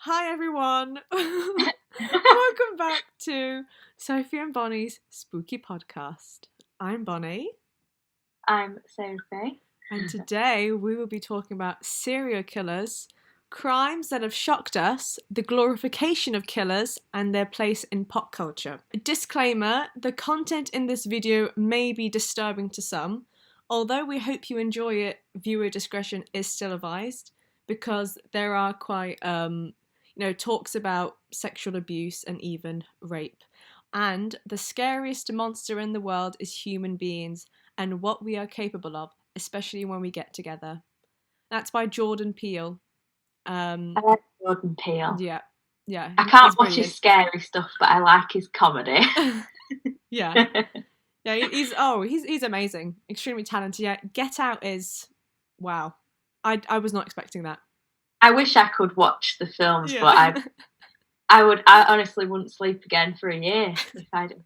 Hi everyone! Welcome back to Sophie and Bonnie's Spooky Podcast. I'm Bonnie. I'm Sophie. And today we will be talking about serial killers, crimes that have shocked us, the glorification of killers, and their place in pop culture. A disclaimer, the content in this video may be disturbing to some. Although we hope you enjoy it, viewer discretion is still advised because there are quite talks about sexual abuse and even rape. And the scariest monster in the world is human beings and what we are capable of, especially when we get together. That's by Jordan Peele. I like Jordan Peele. Yeah. I can't he's watch brilliant. his scary stuff, but I like his comedy. Yeah. He's amazing. Extremely talented. Yeah, Get Out is wow. I was not expecting that. I wish I could watch the films, but I honestly wouldn't sleep again for a year if I did.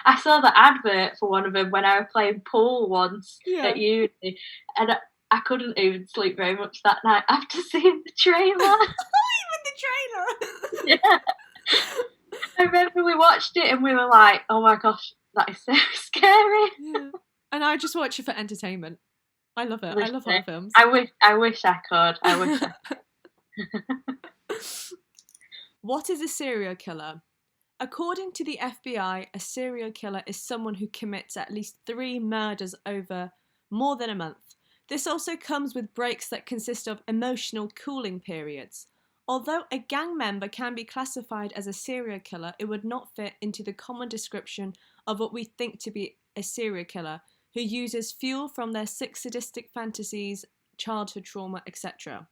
I saw the advert for one of them when I was playing pool once at uni, and I couldn't even sleep very much that night after seeing the trailer. Even the trailer. Yeah. I remember we watched it and we were like, "Oh my gosh, that is so scary." Yeah. And I just watch it for entertainment. I love it. I love horror films. I wish I could. What is a serial killer? According to the FBI, a serial killer is someone who commits at least 3 murders over more than a month. This also comes with breaks that consist of emotional cooling periods. Although a gang member can be classified as a serial killer, it would not fit into the common description of what we think to be a serial killer, who uses fuel from their sick sadistic fantasies, childhood trauma, etc.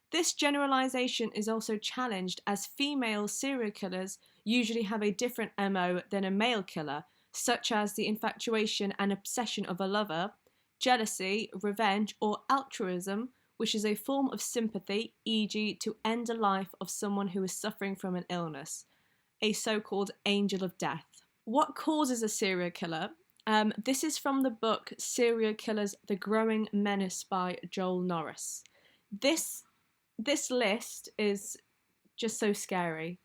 This generalization is also challenged as female serial killers usually have a different MO than a male killer, such as the infatuation and obsession of a lover, jealousy, revenge, or altruism, which is a form of sympathy, e.g. to end a life of someone who is suffering from an illness, a so-called angel of death. What causes a serial killer? This is from the book Serial Killers: The Growing Menace by Joel Norris. This list is just so scary.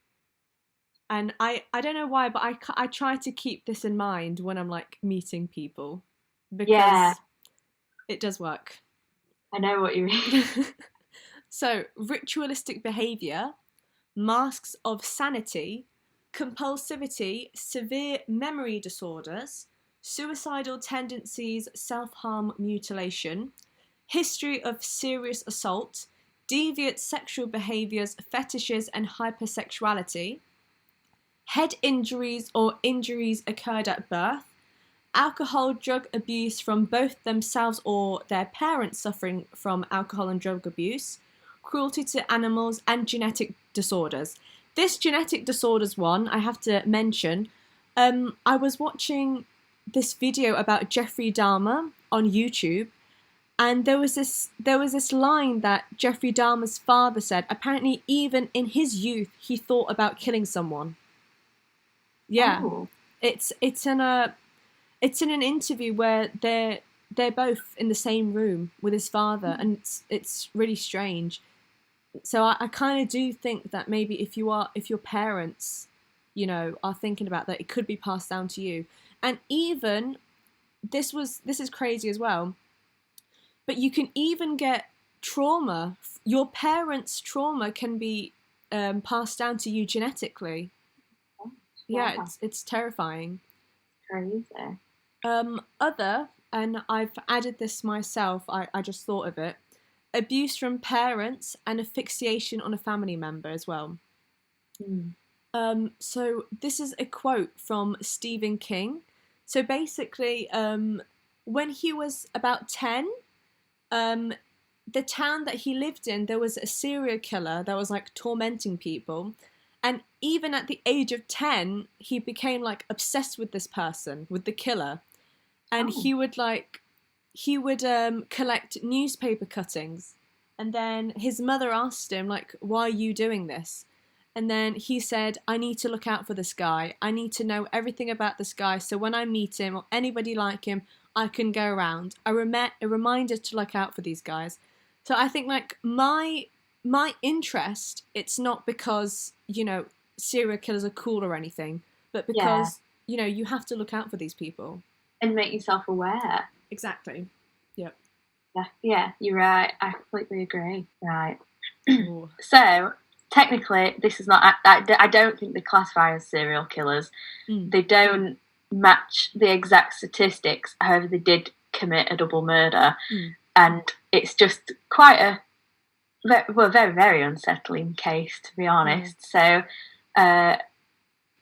And I don't know why, but I try to keep this in mind when I'm like meeting people because it does work. I know what you mean. So, ritualistic behaviour, masks of sanity, compulsivity, severe memory disorders, suicidal tendencies, self-harm, mutilation, history of serious assault, deviant sexual behaviours, fetishes and hypersexuality, head injuries or injuries occurred at birth, alcohol drug abuse from both themselves or their parents suffering from alcohol and drug abuse, cruelty to animals, and genetic disorders. This genetic disorders one, I have to mention, I was watching this video about Jeffrey Dahmer on YouTube, and there was this line that Jeffrey Dahmer's father said. Apparently, even in his youth, he thought about killing someone. Yeah, it's in an interview where they're both in the same room with his father, and it's really strange. So I kind of do think that maybe if your parents, are thinking about that, it could be passed down to you. And even this is crazy as well. But you can even get trauma. Your parents' trauma can be passed down to you genetically. Yeah, it's terrifying. Crazy. And I've added this myself, I just thought of it, abuse from parents and asphyxiation on a family member as well. So this is a quote from Stephen King. So basically, when he was about 10, the town that he lived in, there was a serial killer that was like tormenting people. And even at the age of 10, he became like obsessed with this person, with the killer. And he would collect newspaper cuttings. And then his mother asked him, like, why are you doing this? And then he said, I need to look out for this guy. I need to know everything about this guy. So when I meet him or anybody like him, I can go around. A reminder to look out for these guys. So I think like my my interest, it's not because, serial killers are cool or anything, but because, you have to look out for these people. And make yourself aware. Exactly. Yep. Yeah, you're right. I completely agree. Right. So, technically, this is not... I don't think they classify as serial killers. They don't match the exact statistics. However, they did commit a double murder. And it's just quite a... very, very unsettling case, to be honest. So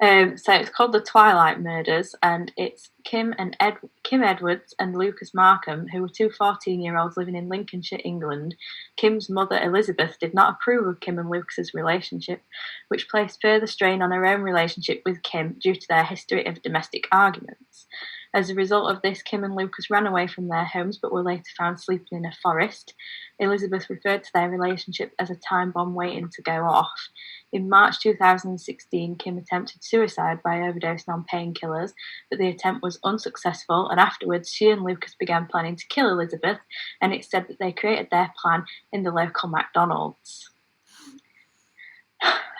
it's called the Twilight Murders, and it's Kim Edwards and Lucas Markham, who were two 14-year-olds living in Lincolnshire, England. Kim's mother, Elizabeth, did not approve of Kim and Lucas's relationship, which placed further strain on her own relationship with Kim due to their history of domestic arguments. As a result of this, Kim and Lucas ran away from their homes but were later found sleeping in a forest. Elizabeth referred to their relationship as a time bomb waiting to go off. In March 2016, Kim attempted suicide by overdosing on painkillers, but the attempt was unsuccessful, and afterwards she and Lucas began planning to kill Elizabeth, and it's said that they created their plan in the local McDonald's.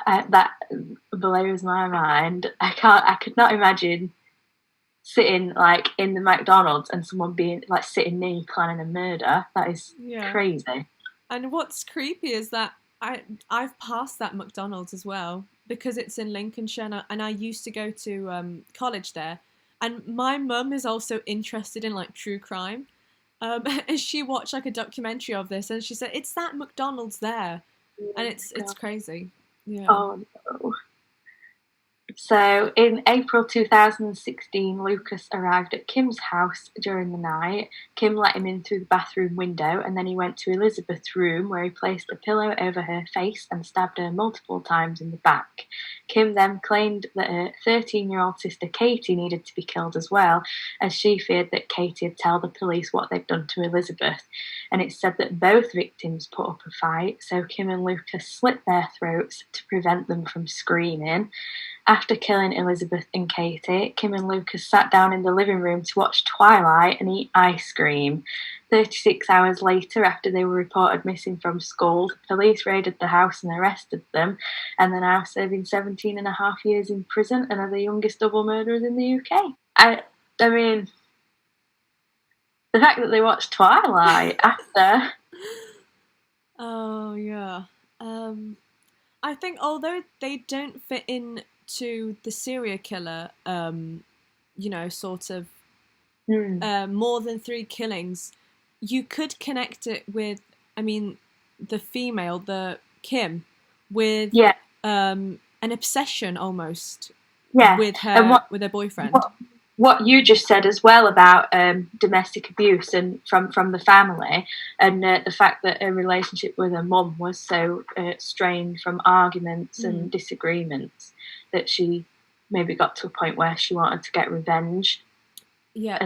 That blows my mind. I could not imagine sitting like in the McDonald's and someone being like sitting near you planning a murder. That is crazy. And what's creepy is that I've passed that McDonald's as well, because it's in Lincolnshire, and I used to go to college there, and my mum is also interested in like true crime, and she watched like a documentary of this, and she said it's that McDonald's there, and it's crazy. Yeah. Oh no. So, in April 2016, Lucas arrived at Kim's house during the night. Kim let him in through the bathroom window, and then he went to Elizabeth's room, where he placed a pillow over her face and stabbed her multiple times in the back. Kim then claimed that her 13-year-old sister Katie needed to be killed as well, as she feared that Katie would tell the police what they'd done to Elizabeth. And it's said that both victims put up a fight, so Kim and Lucas slit their throats to prevent them from screaming. After killing Elizabeth and Katie, Kim and Lucas sat down in the living room to watch Twilight and eat ice cream. 36 hours later, after they were reported missing from school, the police raided the house and arrested them, and they're now serving 17 and a half years in prison and are the youngest double murderers in the UK. I mean, the fact that they watched Twilight after... Oh, yeah. I think although they don't fit in to the serial killer, sort of more than 3 killings, you could connect it with, the female, the Kim, with an obsession almost with her, with her boyfriend. What you just said as well about domestic abuse and from the family, and the fact that her relationship with her mum was so strained from arguments and disagreements that she maybe got to a point where she wanted to get revenge. Yeah.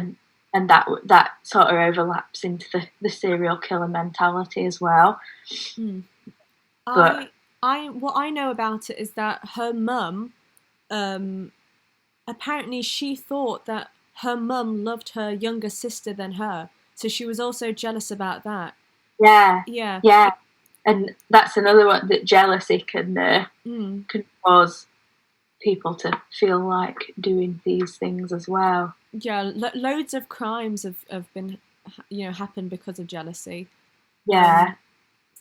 And that sort of overlaps into the serial killer mentality as well. But what I know about it is that her mum, apparently she thought that her mum loved her younger sister than her, so she was also jealous about that. Yeah. And that's another one, that jealousy can cause people to feel like doing these things as well. Yeah, loads of crimes have been, happened because of jealousy. Yeah.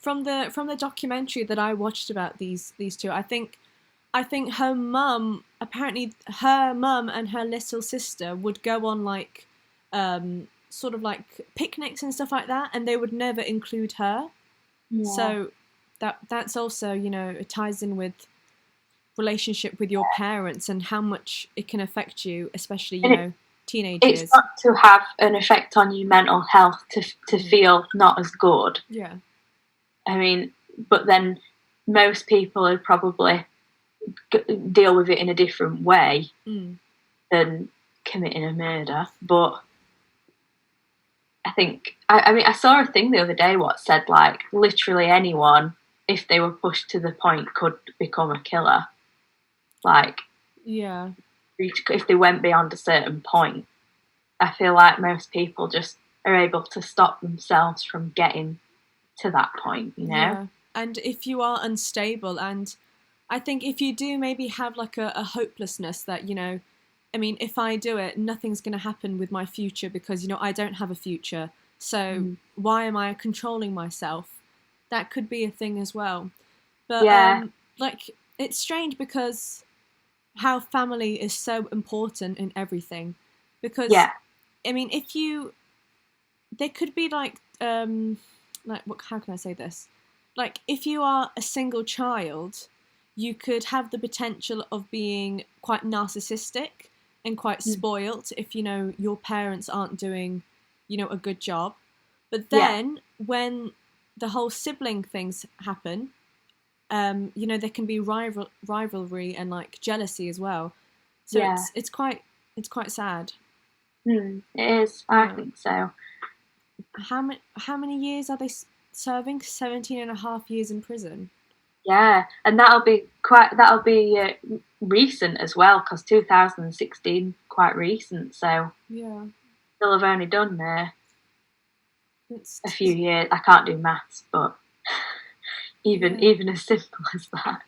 From the documentary that I watched about these two, I think her mum, apparently her mum and her little sister would go on like sort of like picnics and stuff like that, and they would never include her. Yeah. So that's also, it ties in with relationship with your parents and how much it can affect you, especially, teenage years. It's got to have an effect on your mental health to feel not as good. Yeah. But then most people would probably deal with it in a different way than committing a murder. But I think, I saw a thing the other day what said like literally anyone, if they were pushed to the point, could become a killer. Like, yeah, if they went beyond a certain point. I feel like most people just are able to stop themselves from getting to that point, Yeah. and if you are unstable, and I think if you do maybe have like a hopelessness that, I mean, if I do it, nothing's going to happen with my future because, I don't have a future. So why am I controlling myself? That could be a thing as well. But like, it's strange because how family is so important in everything. Because I mean, there could be like what? How can I say this? Like, if you are a single child, you could have the potential of being quite narcissistic and quite spoilt if your parents aren't doing a good job. But then when the whole sibling things happen, there can be rivalry and like jealousy as well. So it's quite sad. It is. I think so. How many years are they serving? 17 and a half years in prison. Yeah, and that'll be recent as well, because 2016 quite recent. So they'll have only done a few years. I can't do maths, but even as simple as that.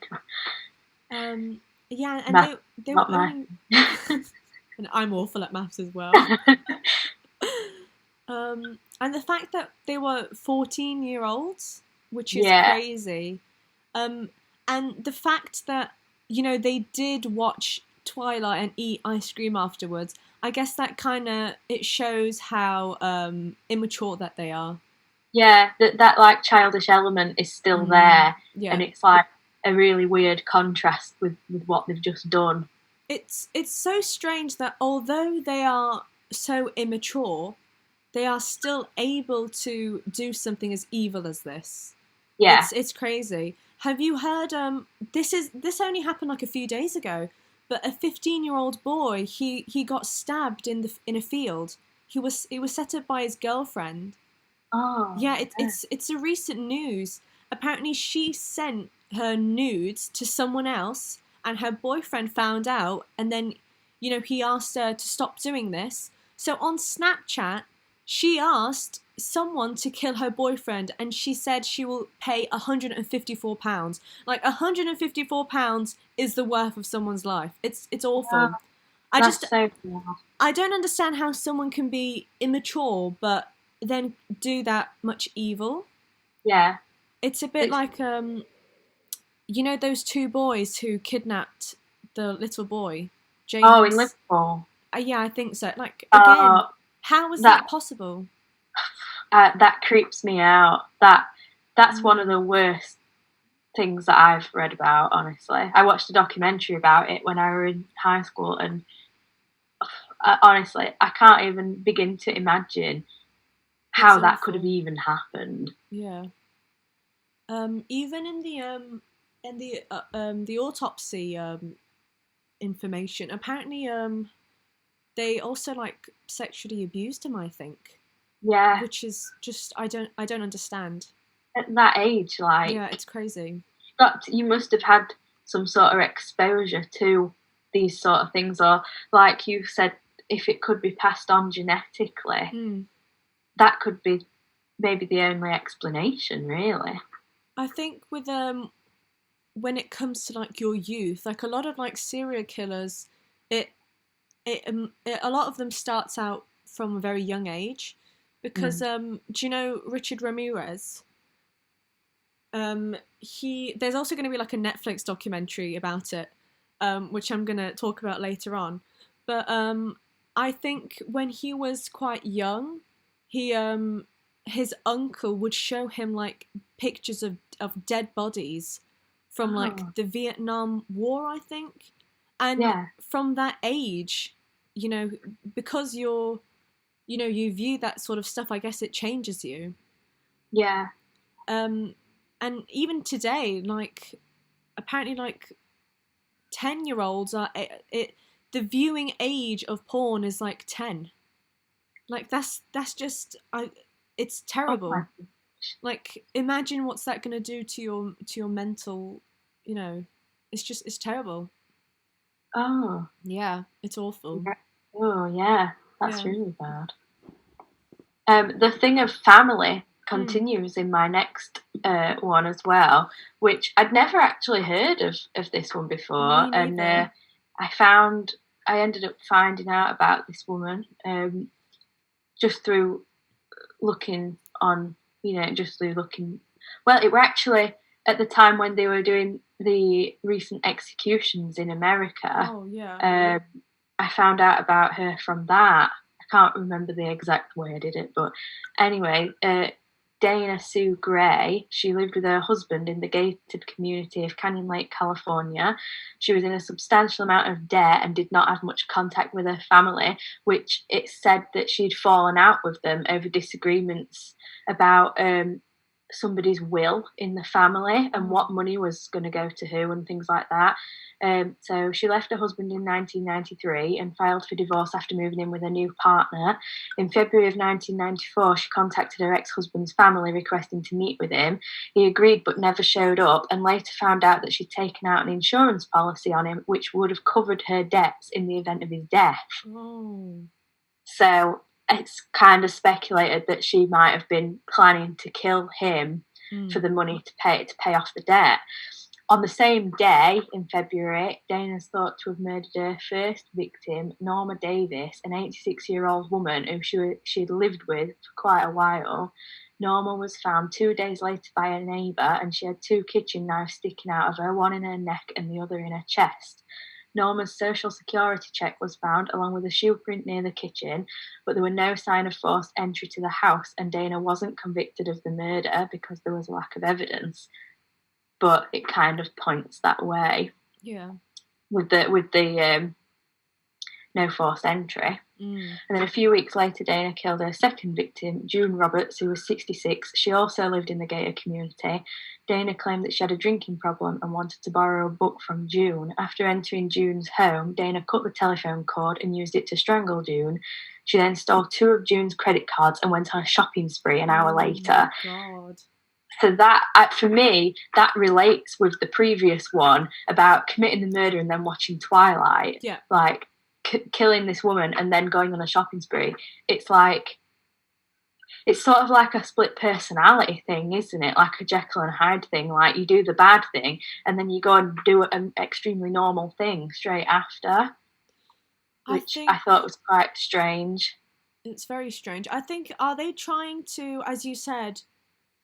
And they were only. And I'm awful at maths as well. And the fact that they were 14-year-olds, which is crazy. And the fact that, they did watch Twilight and eat ice cream afterwards, I guess that it shows how immature that they are. Yeah, that like childish element is still there. Yeah. And it's like a really weird contrast with what they've just done. It's so strange that although they are so immature, they are still able to do something as evil as this. Yeah. It's crazy. Have you heard this only happened like a few days ago, but a 15-year-old boy, he got stabbed in a field. He was set up by his girlfriend. Oh. Yeah, it's a recent news. Apparently she sent her nudes to someone else and her boyfriend found out, and then he asked her to stop doing this. So on Snapchat, she asked someone to kill her boyfriend, and she said she will pay £154. Like, £154 is the worth of someone's life. It's awful. I don't understand how someone can be immature but then do that much evil. Yeah. It's a bit like those two boys who kidnapped the little boy, James. Oh, in Liverpool. Yeah, I think so. Like, again, how was that possible? That creeps me out. That's one of the worst things that I've read about, honestly. I watched a documentary about it when I were in high school, and honestly, I can't even begin to imagine how that could have even happened. Yeah. Even in the autopsy information, apparently they also like sexually abused him, I think. Yeah. Which is just I don't understand. At that age, like, yeah, it's crazy. You must have had some sort of exposure to these sort of things, or like you said, if it could be passed on genetically, that could be maybe the only explanation, really. I think with when it comes to like your youth, like a lot of like serial killers, a lot of them starts out from a very young age, because do you know Richard Ramirez? There's also going to be like a Netflix documentary about it, which I'm going to talk about later on. But I think when he was quite young, his uncle would show him like pictures of dead bodies from like the Vietnam War, I think. And from that age, because you view that sort of stuff, I guess it changes you. Yeah. And even today, like, apparently, like, 10-year-olds are the viewing age of porn is like 10. Like, that's just it's terrible. Oh, like, imagine what's that going to do to your mental, it's terrible. Oh. Yeah, it's awful. Oh, yeah, that's really bad. The thing of family, continues in my next one as well, which I'd never actually heard of this one before, and I ended up finding out about this woman just through looking on, just through looking. Well, it were actually at the time when they were doing the recent executions in America. Oh, yeah. I found out about her from that. I can't remember the exact way I did it, but anyway, Dana Sue Gray, she lived with her husband in the gated community of Canyon Lake, California. She was in a substantial amount of debt and did not have much contact with her family, which it said that she'd fallen out with them over disagreements about somebody's will in the family and what money was going to go to who and things like that. So she left her husband in 1993 and filed for divorce after moving in with a new partner. In February of 1994, she contacted her ex-husband's family requesting to meet with him. He agreed but never showed up, and later found out that she'd taken out an insurance policy on him which would have covered her debts in the event of his death. Oh. So it's kind of speculated that she might have been planning to kill him for the money to pay off the debt. On the same day, in February, Dana's thought to have murdered her first victim, Norma Davis, an 86-year-old woman who she'd lived with for quite a while. Norma was found 2 days later by a neighbour, and she had 2 kitchen knives sticking out of her, one in her neck and the other in her chest. Norma's social security check was found, along with a shoe print near the kitchen, but there were no sign of forced entry to the house, and Dana wasn't convicted of the murder because there was a lack of evidence. But it kind of points that way. Yeah. With the no forced entry. And then a few weeks later, Dana killed her second victim, June Roberts, who was 66. She also lived in the gated community. Dana claimed that she had a drinking problem and wanted to borrow a book from June. After entering June's home, Dana cut the telephone cord and used it to strangle June. She then stole 2 of June's credit cards and went on a shopping spree an hour later. God. So that, for me, that relates with the previous one about committing the murder and then watching Twilight. Yeah. Like, killing this woman and then going on a shopping spree. It's like, it's sort of like a split personality thing, isn't it? Like a Jekyll and Hyde thing. Like, you do the bad thing and then you go and do an extremely normal thing straight after. Which I thought was quite strange. It's very strange. I think, are they trying to, as you said,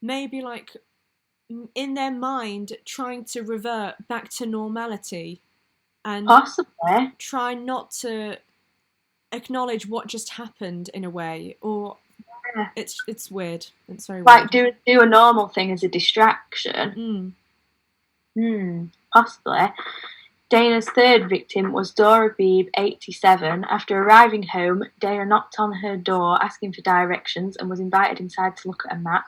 maybe like in their mind trying to revert back to normality and possibly try not to acknowledge what just happened in a way, or it's weird. It's very like weird. do a normal thing as a distraction. Possibly. Dana's third victim was Dora Beebe, 87. After arriving home, Dana knocked on her door asking for directions and was invited inside to look at a map.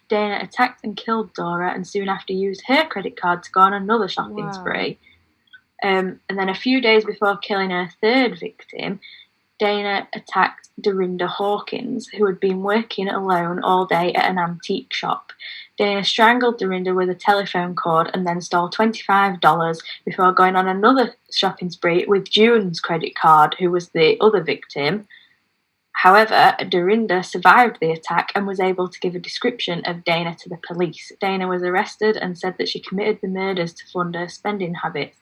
Dana attacked and killed Dora and soon after used her credit card to go on another shopping spree. And then a few days before killing her third victim, Dana attacked Dorinda Hawkins, who had been working alone all day at an antique shop. Dana strangled Dorinda with a telephone cord and then stole $25 before going on another shopping spree with June's credit card, who was the other victim. However, Dorinda survived the attack and was able to give a description of Dana to the police. Dana was arrested and said that she committed the murders to fund her spending habits.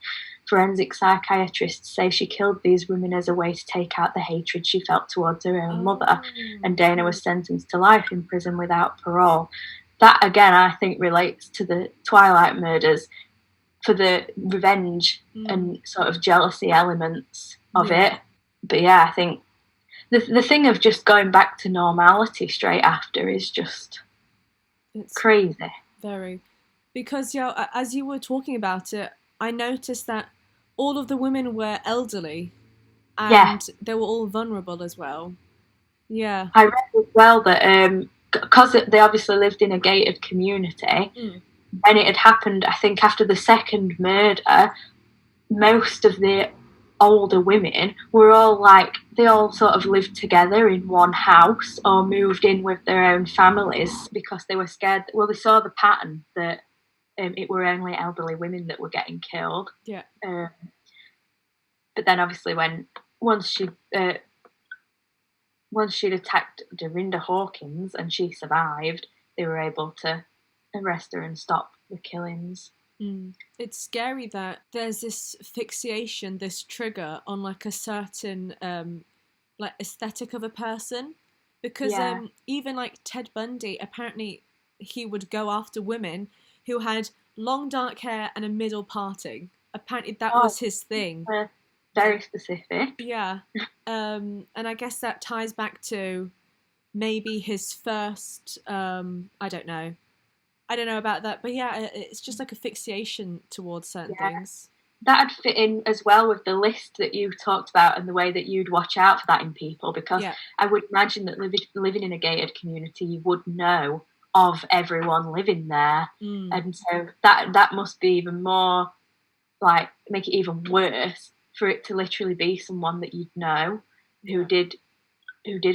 Forensic psychiatrists say she killed these women as a way to take out the hatred she felt towards her own mother, and Dana was sentenced to life in prison without parole. That, again, I think relates to the Twilight murders for the revenge and sort of jealousy elements of it. But yeah, I think the thing of just going back to normality straight after is just crazy. Very. Because, as you were talking about it, I noticed that all of the women were elderly and they were all vulnerable as well. Yeah. I read as well that because they obviously lived in a gated community, when it had happened, I think after the second murder, most of the older women were all like, they all sort of lived together in one house or moved in with their own families because they were scared. Well, they saw the pattern that it were only elderly women that were getting killed. Yeah. But then obviously once she'd attacked Dorinda Hawkins and she survived, they were able to arrest her and stop the killings. It's scary that there's this fixation, this trigger on like a certain like aesthetic of a person, because even like Ted Bundy, apparently he would go after women who had long dark hair and a middle parting. Apparently that was his thing. Very specific. Yeah. And I guess that ties back to maybe his first I don't know about that, but yeah, it's just like a fixation towards certain things. That'd fit in as well with the list that you talked about and the way that you'd watch out for that in people, because I would imagine that living in a gated community, you would know of everyone living there, and so that must be even more, like, make it even worse for it to literally be someone that you'd know who did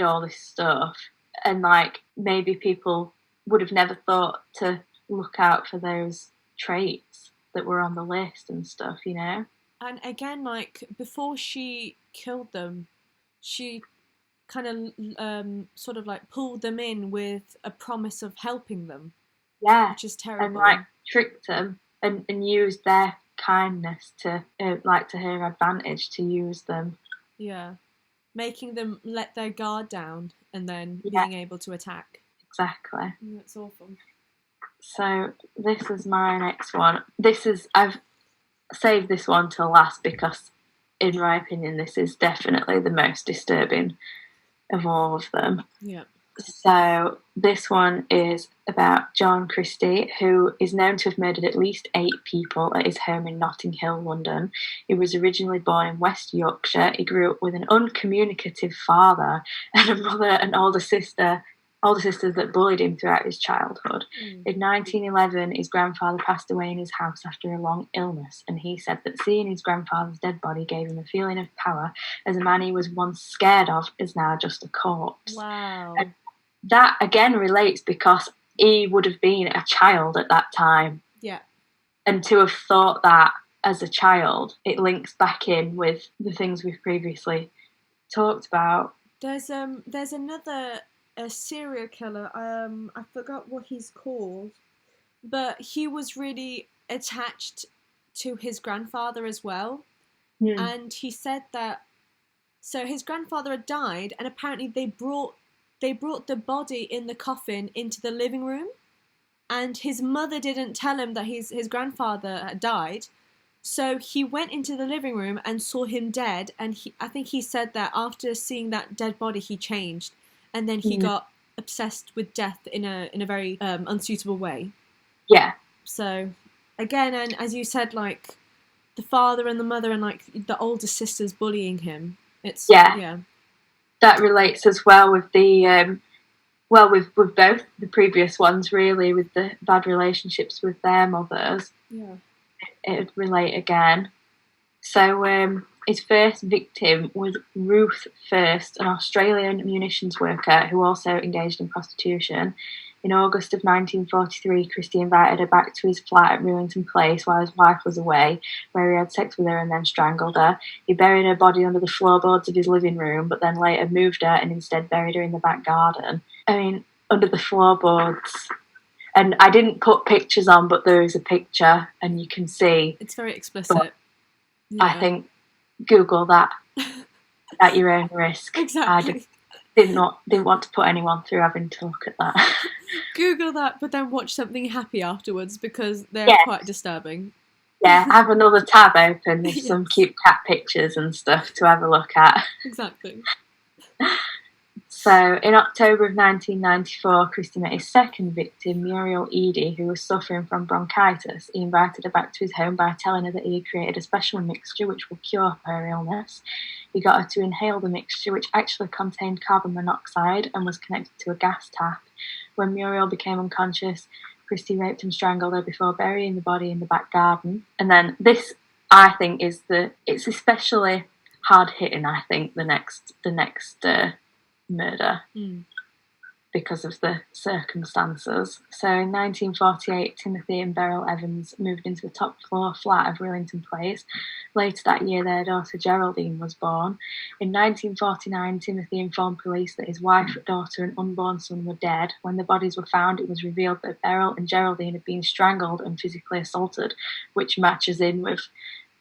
all this stuff, and like maybe people would have never thought to look out for those traits that were on the list and stuff, you know. And again, like, before she killed them, she kind of sort of like pulled them in with a promise of helping them, which is terrible, and like tricked them and used their kindness to like to her advantage, to use them, making them let their guard down and then being able to attack. Exactly. That's awful. So this is my next one. I've saved this one till last because, in my opinion, this is definitely the most disturbing of all of them. Yeah. So this one is about John Christie, who is known to have murdered at least 8 people at his home in Notting Hill, London. He was originally born in West Yorkshire. He grew up with an uncommunicative father and a mother and older sisters that bullied him throughout his childhood. In 1911, his grandfather passed away in his house after a long illness, and he said that seeing his grandfather's dead body gave him a feeling of power, as a man he was once scared of is now just a corpse. Wow. And that again relates because he would have been a child at that time. Yeah. And to have thought that as a child, it links back in with the things we've previously talked about. There's another serial killer. I forgot what he's called, but he was really attached to his grandfather as well. And he said that, so his grandfather had died, and apparently they brought the body in the coffin into the living room, and his mother didn't tell him that his grandfather had died. So he went into the living room and saw him dead, and I think he said that after seeing that dead body he changed, and then he got obsessed with death in a very unsuitable way. Yeah. So again, and as you said, like the father and the mother and like the older sisters bullying him. It's that relates as well with the with both the previous ones, really, with the bad relationships with their mothers. Yeah. It would relate again. So his first victim was Ruth First, an Australian munitions worker who also engaged in prostitution. In August of 1943, Christie invited her back to his flat at Rewington Place while his wife was away, where he had sex with her and then strangled her. He buried her body under the floorboards of his living room, but then later moved her and instead buried her in the back garden. I mean, under the floorboards. And I didn't put pictures on, but there is a picture, and you can see. It's very explicit. I think Google that at your own risk. Exactly. I didn't want to put anyone through having to look at that. Google that, but then watch something happy afterwards because they're quite disturbing. Yeah, have another tab open with some cute cat pictures and stuff to have a look at. Exactly. So, in October of 1994, Christie met his second victim, Muriel Eady, who was suffering from bronchitis. He invited her back to his home by telling her that he had created a special mixture which will cure her illness. He got her to inhale the mixture, which actually contained carbon monoxide and was connected to a gas tap. When Muriel became unconscious, Christie raped and strangled her before burying the body in the back garden. And then this, I think, it's especially hard hitting. I think the next murder. because of the circumstances. So in 1948, Timothy and Beryl Evans moved into the top floor flat of Rillington Place. Later that year, their daughter Geraldine was born. In 1949, Timothy informed police that his wife, daughter, and unborn son were dead. When the bodies were found, it was revealed that Beryl and Geraldine had been strangled and physically assaulted, which matches in with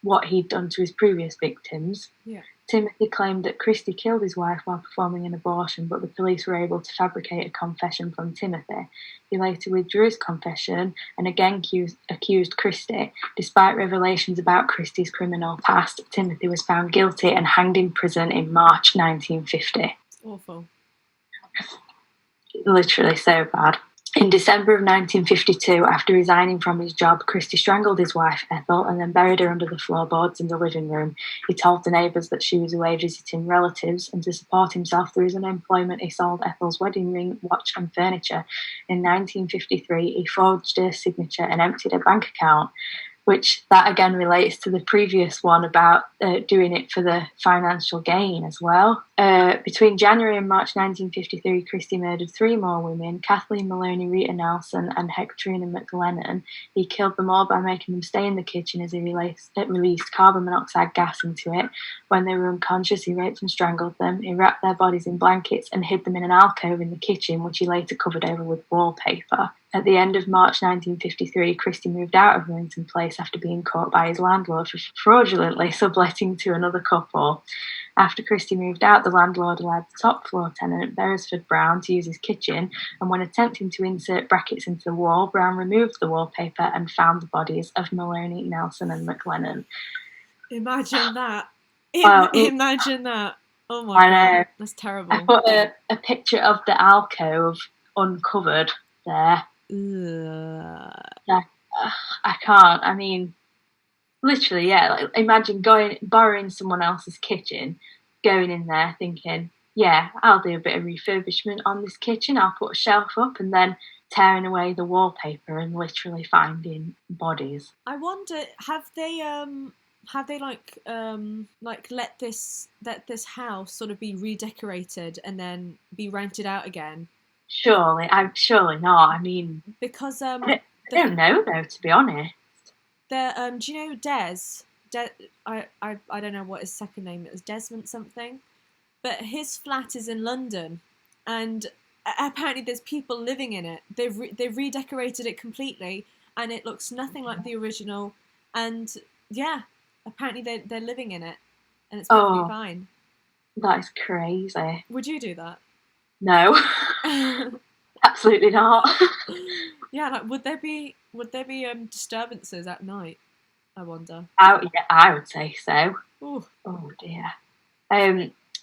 what he'd done to his previous victims. Yeah. Timothy claimed that Christie killed his wife while performing an abortion, but the police were able to fabricate a confession from Timothy. He later withdrew his confession and again accused Christie. Despite revelations about Christie's criminal past, Timothy was found guilty and hanged in prison in March 1950. Awful. Literally so bad. In December of 1952, after resigning from his job, Christie strangled his wife, Ethel, and then buried her under the floorboards in the living room. He told the neighbours that she was away visiting relatives, and to support himself through his unemployment, he sold Ethel's wedding ring, watch, and furniture. In 1953, he forged her signature and emptied her bank account, which that again relates to the previous one about doing it for the financial gain as well. Between January and March 1953, Christie murdered 3 more women, Kathleen Maloney, Rita Nelson, and Hectorina McLennan. He killed them all by making them stay in the kitchen as he released carbon monoxide gas into it. When they were unconscious, he raped and strangled them. He wrapped their bodies in blankets and hid them in an alcove in the kitchen, which he later covered over with wallpaper. At the end of March 1953, Christie moved out of Rillington Place after being caught by his landlord for fraudulently subletting to another couple. After Christie moved out, the landlord allowed the top floor tenant, Beresford Brown, to use his kitchen, and when attempting to insert brackets into the wall, Brown removed the wallpaper and found the bodies of Maloney, Nelson, and McLennan. Imagine that. Imagine that. Oh my God. That's terrible. I put a picture of the alcove uncovered there. I can't. I mean, literally, yeah. Like, imagine borrowing someone else's kitchen, going in there thinking, yeah, I'll do a bit of refurbishment on this kitchen. I'll put a shelf up, and then tearing away the wallpaper and literally finding bodies. I wonder, have they let this house sort of be redecorated and then be rented out again? Surely not. I mean, because I don't know though, to be honest. Do you know Des? I don't know what his second name is. Desmond something, but his flat is in London, and apparently there's people living in it. They've redecorated it completely, and it looks nothing like the original. And yeah, apparently they're living in it, and it's perfectly fine. That is crazy. Would you do that? No, absolutely not. Yeah, like would there be disturbances at night? I wonder. I would say so. Ooh. Oh dear.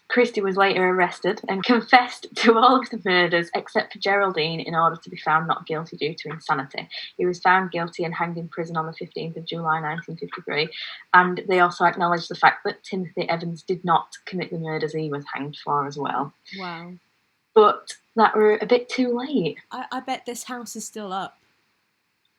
Christie was later arrested and confessed to all of the murders except for Geraldine in order to be found not guilty due to insanity. He was found guilty and hanged in prison on the 15th of July 1953, and they also acknowledged the fact that Timothy Evans did not commit the murders he was hanged for as well. Wow. But that were a bit too late. I bet this house is still up.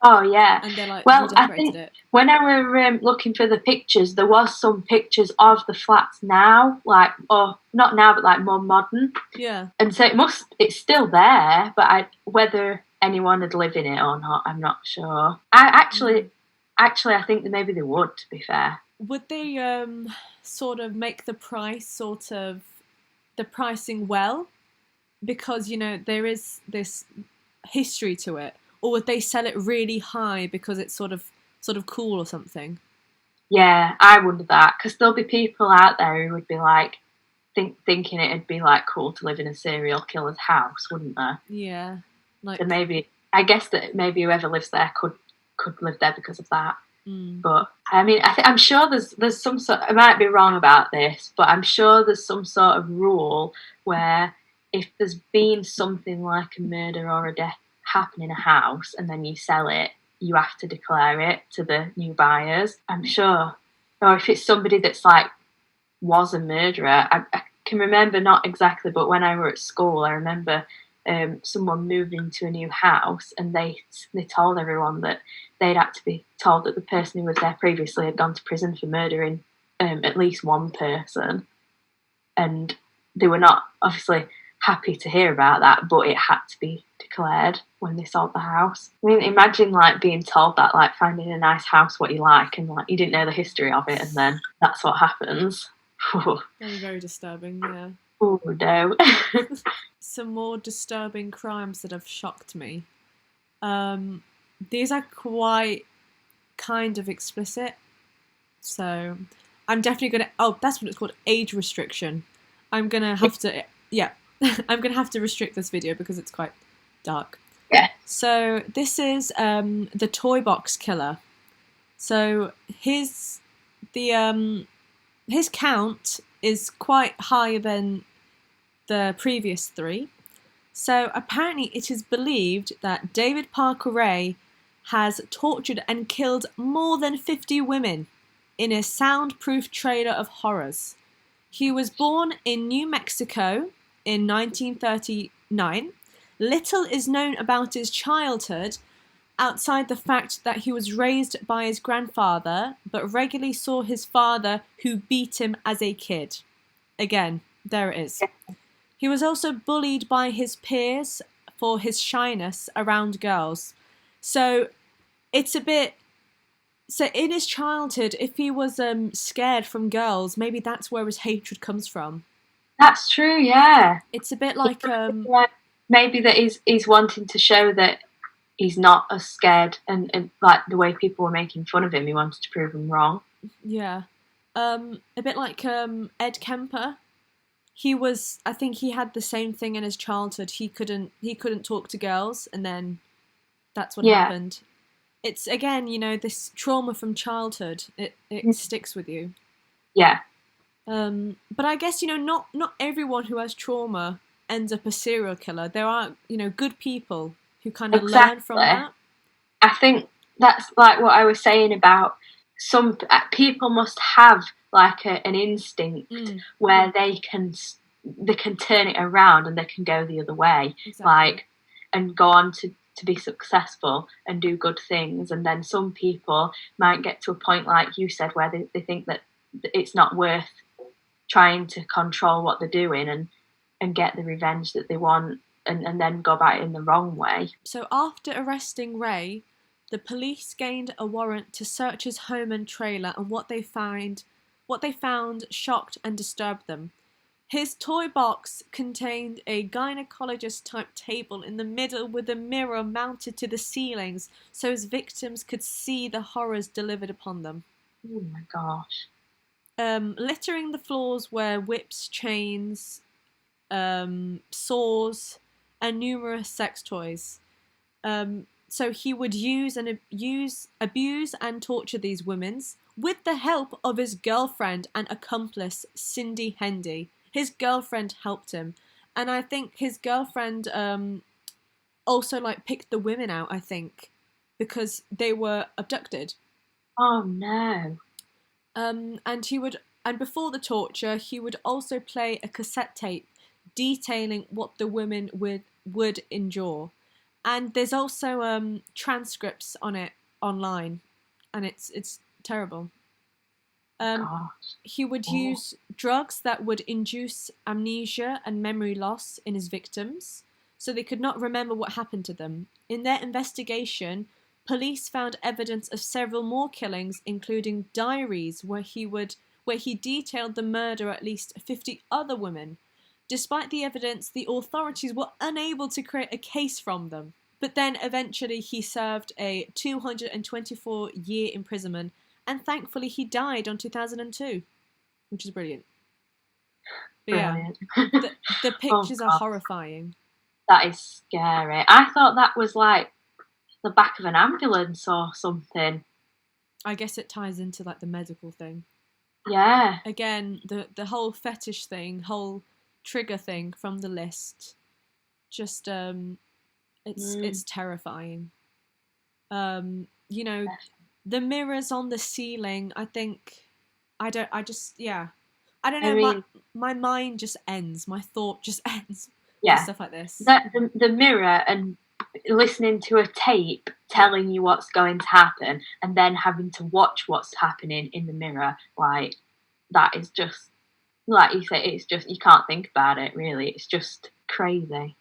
Oh, yeah. And they're like, well, I think it. When I were looking for the pictures, there was some pictures of the flats now, or not now, but like more modern. Yeah. And so it's still there, but whether anyone would live in it or not, I'm not sure. I think that maybe they would, to be fair. Would they sort of make the pricing well? Because, there is this history to it. Or would they sell it really high because it's sort of cool or something? Yeah, I wonder that. Because there'll be people out there who would be like, thinking it'd be like cool to live in a serial killer's house, wouldn't there? Yeah. So maybe, I guess that maybe whoever lives there could live there because of that. Mm. But I mean, I'm sure there's some sort. I might be wrong about this, but I'm sure there's some sort of rule where if there's been something like a murder or a death happen in a house and then you sell it, you have to declare it to the new buyers, I'm sure. Or if it's somebody that's like was a murderer, I can remember, not exactly, but when I were at school, I remember someone moving to a new house and they told everyone that they'd had to be told that the person who was there previously had gone to prison for murdering at least one person, and they were not obviously happy to hear about that, but it had to be declared when they sold the house. I mean, imagine like being told that, like finding a nice house what you like, and like you didn't know the history of it, and then that's what happens. That'd be very disturbing, yeah. Oh no. Some more disturbing crimes that have shocked me. These are quite kind of explicit, so I'm definitely gonna. Oh, that's what it's called, age restriction. I'm gonna have to. Yeah, I'm gonna have to restrict this video because it's quite dark. Yeah. So this is the toy box killer. So his count is quite higher than the previous three. So apparently it is believed that David Parker Ray has tortured and killed more than 50 women in a soundproof trailer of horrors. He was born in New Mexico in 1939. Little is known about his childhood outside the fact that he was raised by his grandfather, but regularly saw his father, who beat him as a kid. Again, there it is. He was also bullied by his peers for his shyness around girls. So it's a bit... So in his childhood, if he was scared from girls, maybe that's where his hatred comes from. That's true, yeah. It's a bit like... maybe that he's wanting to show that he's not as scared, and like the way people were making fun of him, he wanted to prove them wrong. Yeah. A bit like Ed Kemper. I think he had the same thing in his childhood. He couldn't talk to girls, and then that's what happened. It's, again, this trauma from childhood. It sticks with you. Yeah. But I guess, not everyone who has trauma ends up a serial killer. There are, good people who kind of learn from that. I think that's like what I was saying about some people must have like an instinct where they can turn it around and they can go the other way, like, and go on to be successful and do good things. And then some people might get to a point, like you said, where they think that it's not worth trying to control what they're doing and get the revenge that they want, and then go about it in the wrong way. So after arresting Ray, the police gained a warrant to search his home and trailer, and what they found shocked and disturbed them. His toy box contained a gynecologist-type table in the middle with a mirror mounted to the ceilings so his victims could see the horrors delivered upon them. Oh my gosh. Littering the floors were whips, chains, saws, and numerous sex toys. So he would abuse and torture these women with the help of his girlfriend and accomplice, Cindy Hendy. His girlfriend helped him. And I think his girlfriend also like picked the women out, I think, because they were abducted. Oh no. And before the torture, he would also play a cassette tape detailing what the women would endure. And there's also transcripts on it online, and it's terrible. He would use drugs that would induce amnesia and memory loss in his victims, so they could not remember what happened to them. In their investigation, police found evidence of several more killings, including diaries where he detailed the murder of at least 50 other women. Despite the evidence, the authorities were unable to create a case from them. But then eventually he served a 224-year imprisonment, and thankfully he died in 2002, which is brilliant. Brilliant. Yeah, the pictures are horrifying. That is scary. I thought that was like the back of an ambulance or something. I guess it ties into like the medical thing. Yeah. Again, the whole fetish thing, whole trigger thing from the list, just it's terrifying. The mirrors on the ceiling, I think, I don't know, my mind just ends, my thought just ends. Yeah, stuff like this. The mirror and listening to a tape telling you what's going to happen, and then having to watch what's happening in the mirror, like, that is just, like you say, it's just, you can't think about it, really. It's just crazy.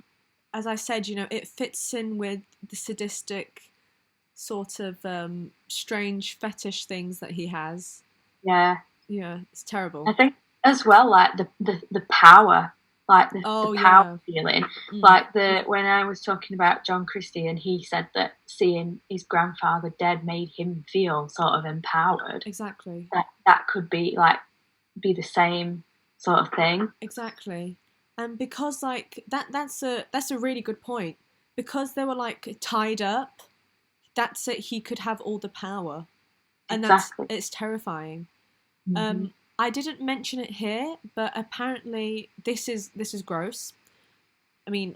As I said, it fits in with the sadistic sort of strange fetish things that he has. Yeah. Yeah, it's terrible. I think as well, like the power, like the power feeling. Like when I was talking about John Christie, and he said that seeing his grandfather dead made him feel sort of empowered. Exactly. That could be the same sort of thing. Exactly. And because that's a really good point. Because they were tied up, that's it, he could have all the power. And it's terrifying. Mm-hmm. I didn't mention it here, but apparently this is gross. I mean,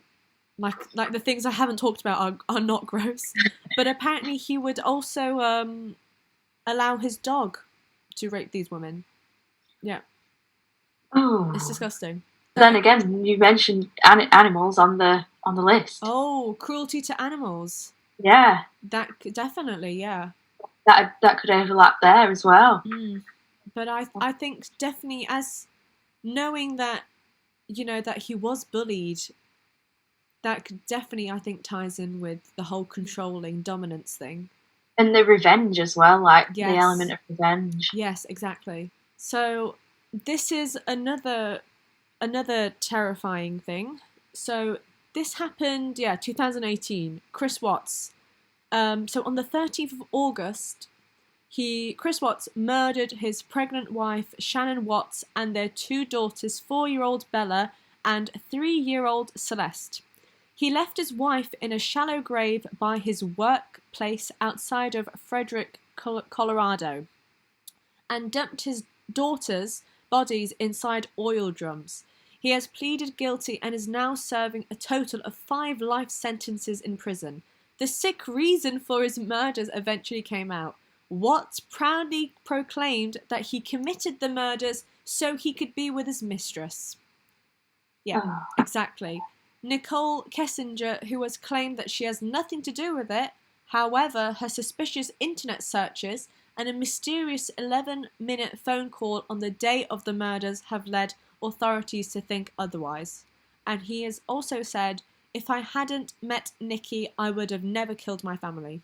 like the things I haven't talked about are not gross. But apparently he would also allow his dog to rape these women. Yeah. Oh, it's disgusting. Then again, you mentioned animals on the list. Oh, cruelty to animals. Yeah. That definitely, yeah. That could overlap there as well. But I think definitely, as knowing that, that he was bullied, that definitely, I think, ties in with the whole controlling dominance thing. And the revenge as well, the element of revenge. Yes, exactly. So this is another terrifying thing. So this happened, 2018. Chris Watts. So on the 13th of August, Chris Watts murdered his pregnant wife, Shannon Watts, and their 2 daughters, 4-year-old Bella and 3-year-old Celeste. He left his wife in a shallow grave by his workplace outside of Frederick, Colorado, and dumped his daughters' bodies inside oil drums. He has pleaded guilty and is now serving a total of 5 life sentences in prison. The sick reason for his murders eventually came out. Watts proudly proclaimed that he committed the murders so he could be with his mistress. Yeah, exactly. Nicole Kessinger, who has claimed that she has nothing to do with it, however, her suspicious internet searches and a mysterious 11-minute phone call on the day of the murders have led authorities to think otherwise. And he has also said, "If I hadn't met Nikki, I would have never killed my family."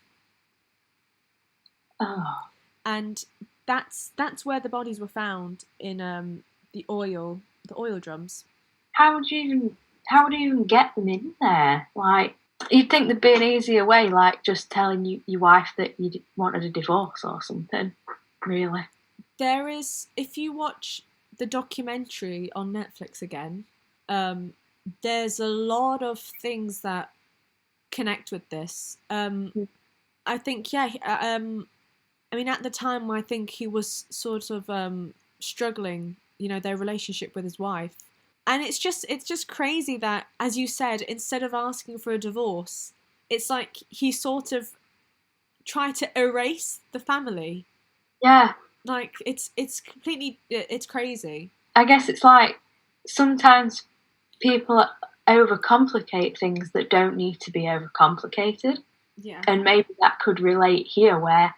Oh. And that's where the bodies were found, in the oil drums. How would you even get them in there? You'd think there'd be an easier way, just telling your wife that you wanted a divorce or something. Really. There is, if you watch the documentary on Netflix again, there's a lot of things that connect with this. I think, I mean, at the time, I think he was sort of struggling, their relationship with his wife. And it's just crazy that, as you said, instead of asking for a divorce, it's like he sort of tried to erase the family. Yeah. It's completely, it's crazy. I guess it's sometimes people overcomplicate things that don't need to be overcomplicated. Yeah. And maybe that could relate here, where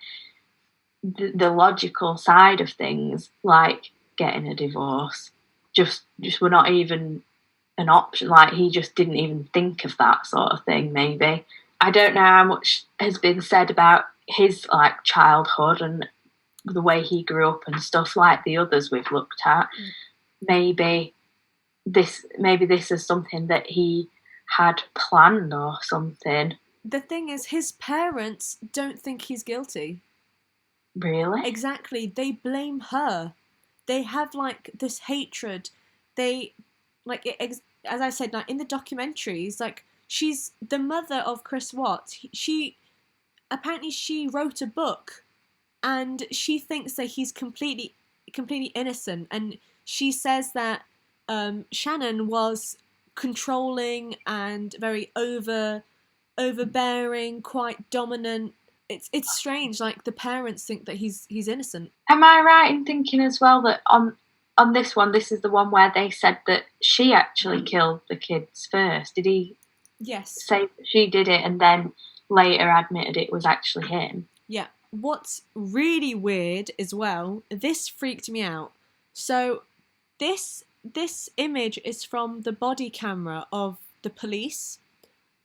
the logical side of things, like getting a divorce, just were not even an option. He just didn't even think of that sort of thing, maybe. I don't know how much has been said about his childhood and the way he grew up and stuff, like the others we've looked at. Maybe this is something that he had planned or something. The thing is, his parents don't think he's guilty. Really? Exactly. They blame her. They have this hatred. They as I said, in the documentaries, she's the mother of Chris Watts. She wrote a book, and she thinks that he's completely innocent. And she says that Shannon was controlling and very overbearing, quite dominant. It's strange. The parents think that he's innocent. Am I right in thinking as well that on this one, this is the one where they said that she actually killed the kids first? Did he? Yes. Say that she did it and then later admitted it was actually him? Yeah. What's really weird as well, this freaked me out. So this this image is from the body camera of the police.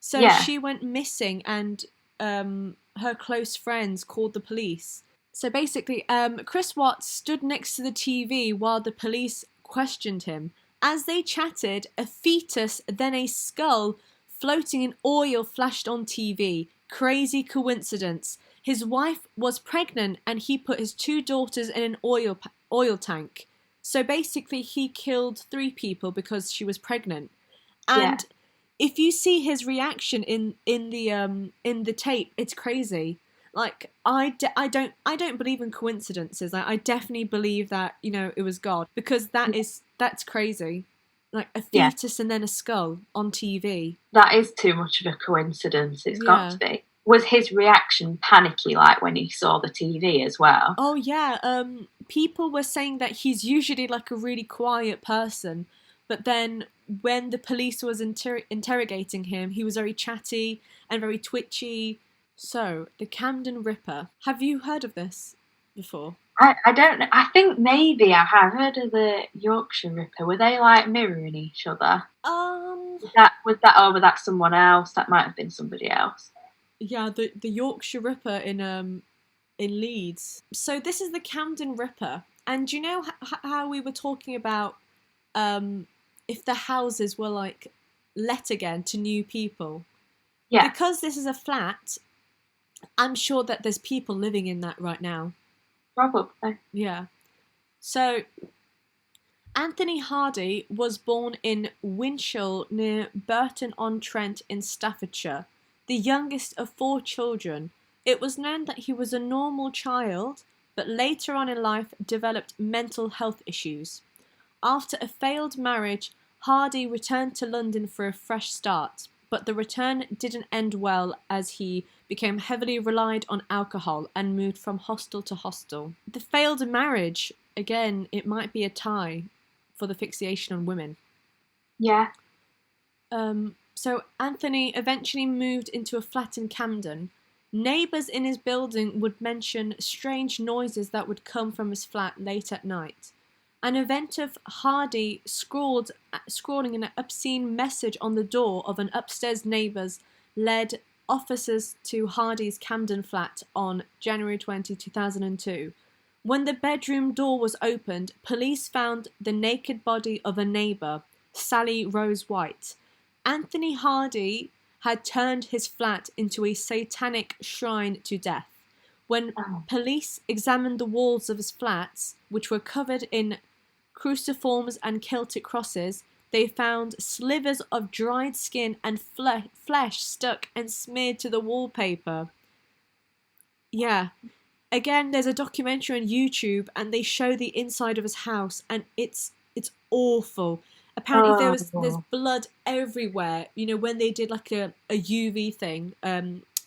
So Yeah. she went missing, and her close friends called the police. So basically, Chris Watts stood next to the TV while the police questioned him. As they chatted, a fetus, then a skull floating in oil flashed on TV. Crazy coincidence. His wife was pregnant and he put his 2 daughters in an oil tank. So basically he killed 3 people because she was pregnant. And if you see his reaction in the tape, it's crazy. Like I don't believe in coincidences. Like, I definitely believe that, you know, it was God, because that's crazy. Like a fetus and then a skull on TV. That is too much of a coincidence. It's got to be. Was his reaction panicky, like when he saw the TV as well? Oh yeah. People were saying that he's usually like a really quiet person, but then when the police was interrogating him, he was very chatty and very twitchy. So, the Camden Ripper. Have you heard of this before? I don't know. I think maybe I have heard of the Yorkshire Ripper. Were they like mirroring each other? Was that someone else? That might have been somebody else. Yeah, the Yorkshire Ripper in Leeds. So this is the Camden Ripper, and you know how we were talking about if the houses were like let again to new people? Yeah. Because this is a flat, I'm sure that there's people living in that right now. Probably. Yeah. So, Anthony Hardy was born in Winchell near Burton-on-Trent in Staffordshire, the youngest of 4 children. It was known that he was a normal child, but later on in life developed mental health issues. After a failed marriage, Hardy returned to London for a fresh start, but the return didn't end well as he became heavily reliant on alcohol and moved from hostel to hostel. The failed marriage, again, it might be a tie for the fixation on women. Yeah. So Anthony eventually moved into a flat in Camden. Neighbours in his building would mention strange noises that would come from his flat late at night. An event of Hardy scrawling an obscene message on the door of an upstairs neighbour's led officers to Hardy's Camden flat on January 20, 2002. When the bedroom door was opened, police found the naked body of a neighbour, Sally Rose White. Anthony Hardy had turned his flat into a satanic shrine to death. When police examined the walls of his flats, which were covered in cruciforms and Celtic crosses, they found slivers of dried skin and flesh stuck and smeared to the wallpaper. Yeah. Again, there's a documentary on YouTube and they show the inside of his house and it's awful. Apparently there's blood everywhere. You know, when they did like a UV thing,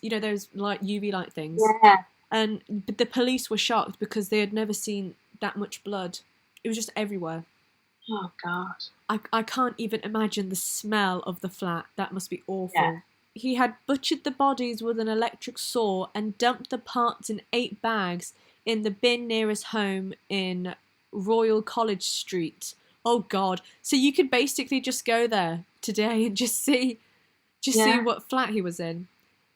you know, those like UV light things. Yeah. But the police were shocked because they had never seen that much blood. It was just everywhere. Oh, God. I can't even imagine the smell of the flat. That must be awful. Yeah. He had butchered the bodies with an electric saw and dumped the parts in 8 bags in the bin near his home in Royal College Street. Oh, God. So you could basically just go there today and just see what flat he was in.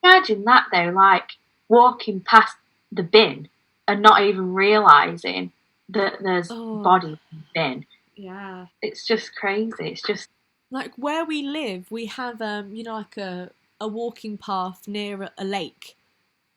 Imagine that, though, like walking past the bin and not even realising that there's body in the bin. Yeah. It's just crazy. It's just... Like, where we live, we have, you know, like a walking path near a lake.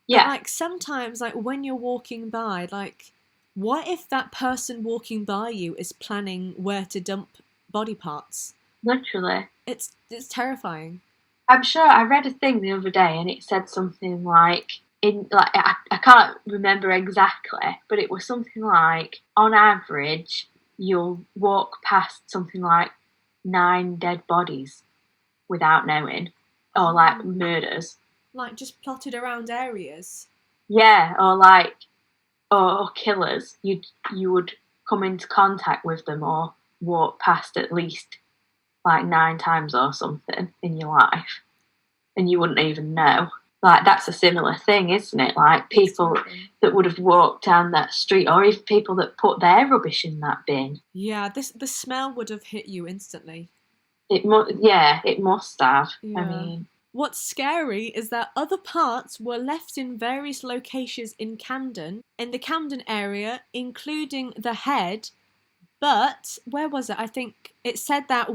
Yeah. But, like, sometimes, like, when you're walking by, like, what if that person walking by you is planning where to dump body parts? Literally. It's terrifying. I'm sure I read a thing the other day and it said something like... I can't remember exactly, but it was something like, on average, you'll walk past something like 9 dead bodies without knowing, or like murders. Like just plotted around areas. Yeah, or killers. You would come into contact with them or walk past at least like 9 times or something in your life, and you wouldn't even know. Like, that's a similar thing, isn't it? Like, people that would have walked down that street, or even people that put their rubbish in that bin. Yeah, the smell would have hit you instantly. It must have. Yeah. I mean, what's scary is that other parts were left in various locations in the Camden area, including the head. But where was it? I think it said that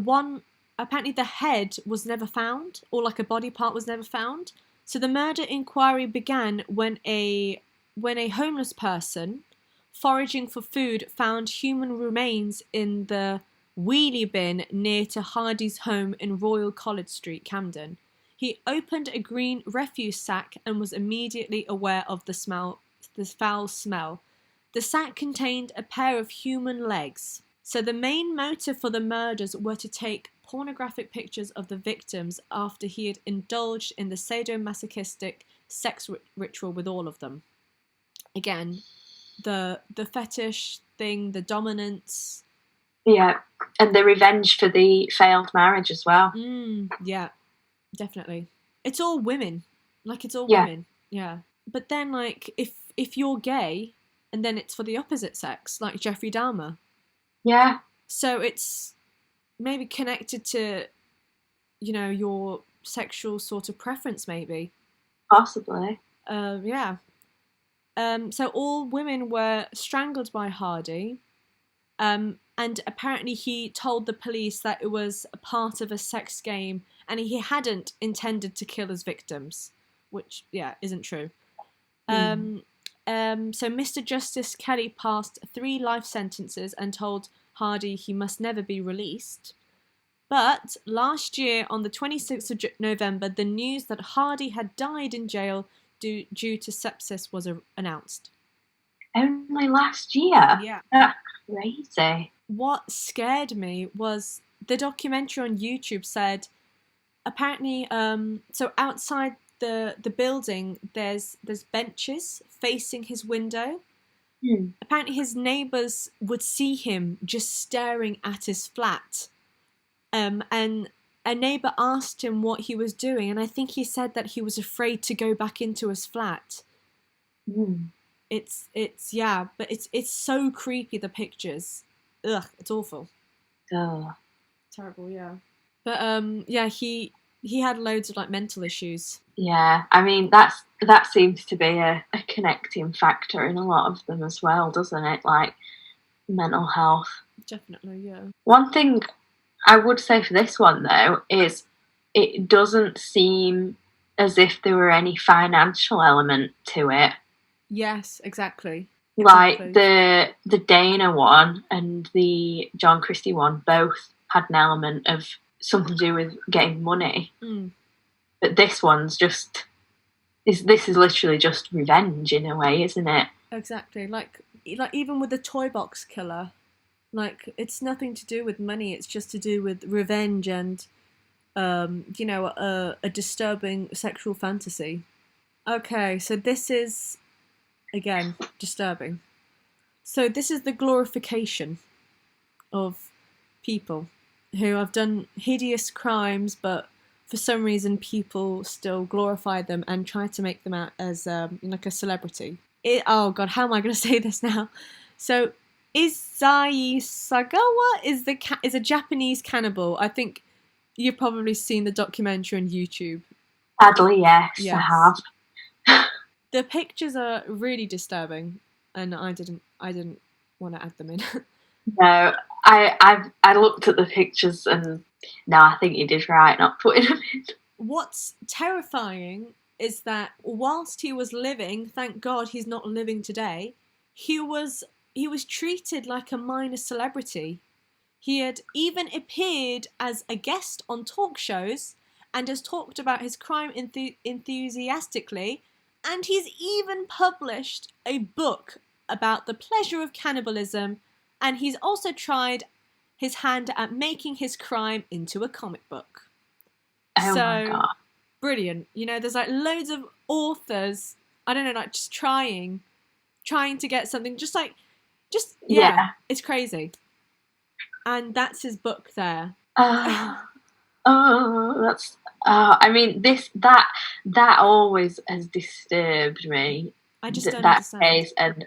apparently the head was never found, or like a body part was never found. So the murder inquiry began when a homeless person foraging for food found human remains in the wheelie bin near to Hardy's home in Royal College Street, Camden. He opened a green refuse sack and was immediately aware of the foul smell. The sack contained a pair of human legs. So the main motive for the murders were to take pornographic pictures of the victims after he had indulged in the sadomasochistic sex ritual with all of them. Again, the fetish thing, the dominance. Yeah, and the revenge for the failed marriage as well. Yeah, definitely. It's all women. Like, it's all women. Yeah. But then, like, if you're gay, and then it's for the opposite sex, like Jeffrey Dahmer. Yeah. So it's maybe connected to, your sexual sort of preference, maybe. Possibly. Yeah. So all women were strangled by Hardy. And apparently he told the police that it was a part of a sex game and he hadn't intended to kill his victims, which, isn't true. So Mr. Justice Kelly passed 3 life sentences and told Hardy he must never be released. But last year, on the 26th of November, the news that Hardy had died in jail due to sepsis was announced. Only last year? Yeah. That's crazy. What scared me was the documentary on YouTube said, apparently, so outside the building, there's benches facing his window. Apparently his neighbours would see him just staring at his flat. And a neighbour asked him what he was doing, and I think he said that he was afraid to go back into his flat. It's but it's so creepy, the pictures. Ugh, it's awful. Terrible, yeah. But he had loads of like mental issues. Yeah, I mean that seems to be a connecting factor in a lot of them as well, doesn't it? Like mental health. Definitely, yeah. One thing I would say for this one though is it doesn't seem as if there were any financial element to it. Yes, exactly. Like the Dana one and the John Christie one both had an element of something to do with getting money. But this one's just this is literally just revenge in a way, isn't it? Exactly. Like even with the toy box killer, like it's nothing to do with money. It's just to do with revenge and a disturbing sexual fantasy. Okay, so this is again disturbing. So this is the glorification of people who have done hideous crimes, but for some reason people still glorify them and try to make them out as like a celebrity. Oh god, how am I going to say this now? So Izai Sagawa is a Japanese cannibal. I think you've probably seen the documentary on YouTube. Sadly, yes. I have. The pictures are really disturbing, and I didn't want to add them in. No, I looked at the pictures and no, I think you did right not putting them in. What's terrifying is that whilst he was living, thank God he's not living today, he was treated like a minor celebrity. He had even appeared as a guest on talk shows and has talked about his crime enthusiastically, and he's even published a book about the pleasure of cannibalism, and he's also tried his hand at making his crime into a comic book. Oh my God. Brilliant. There's like loads of authors, I don't know, like just trying to get something, yeah. It's crazy. And that's his book there. Oh, that's. Oh, I mean, that always has disturbed me. I just don't That understand. case, and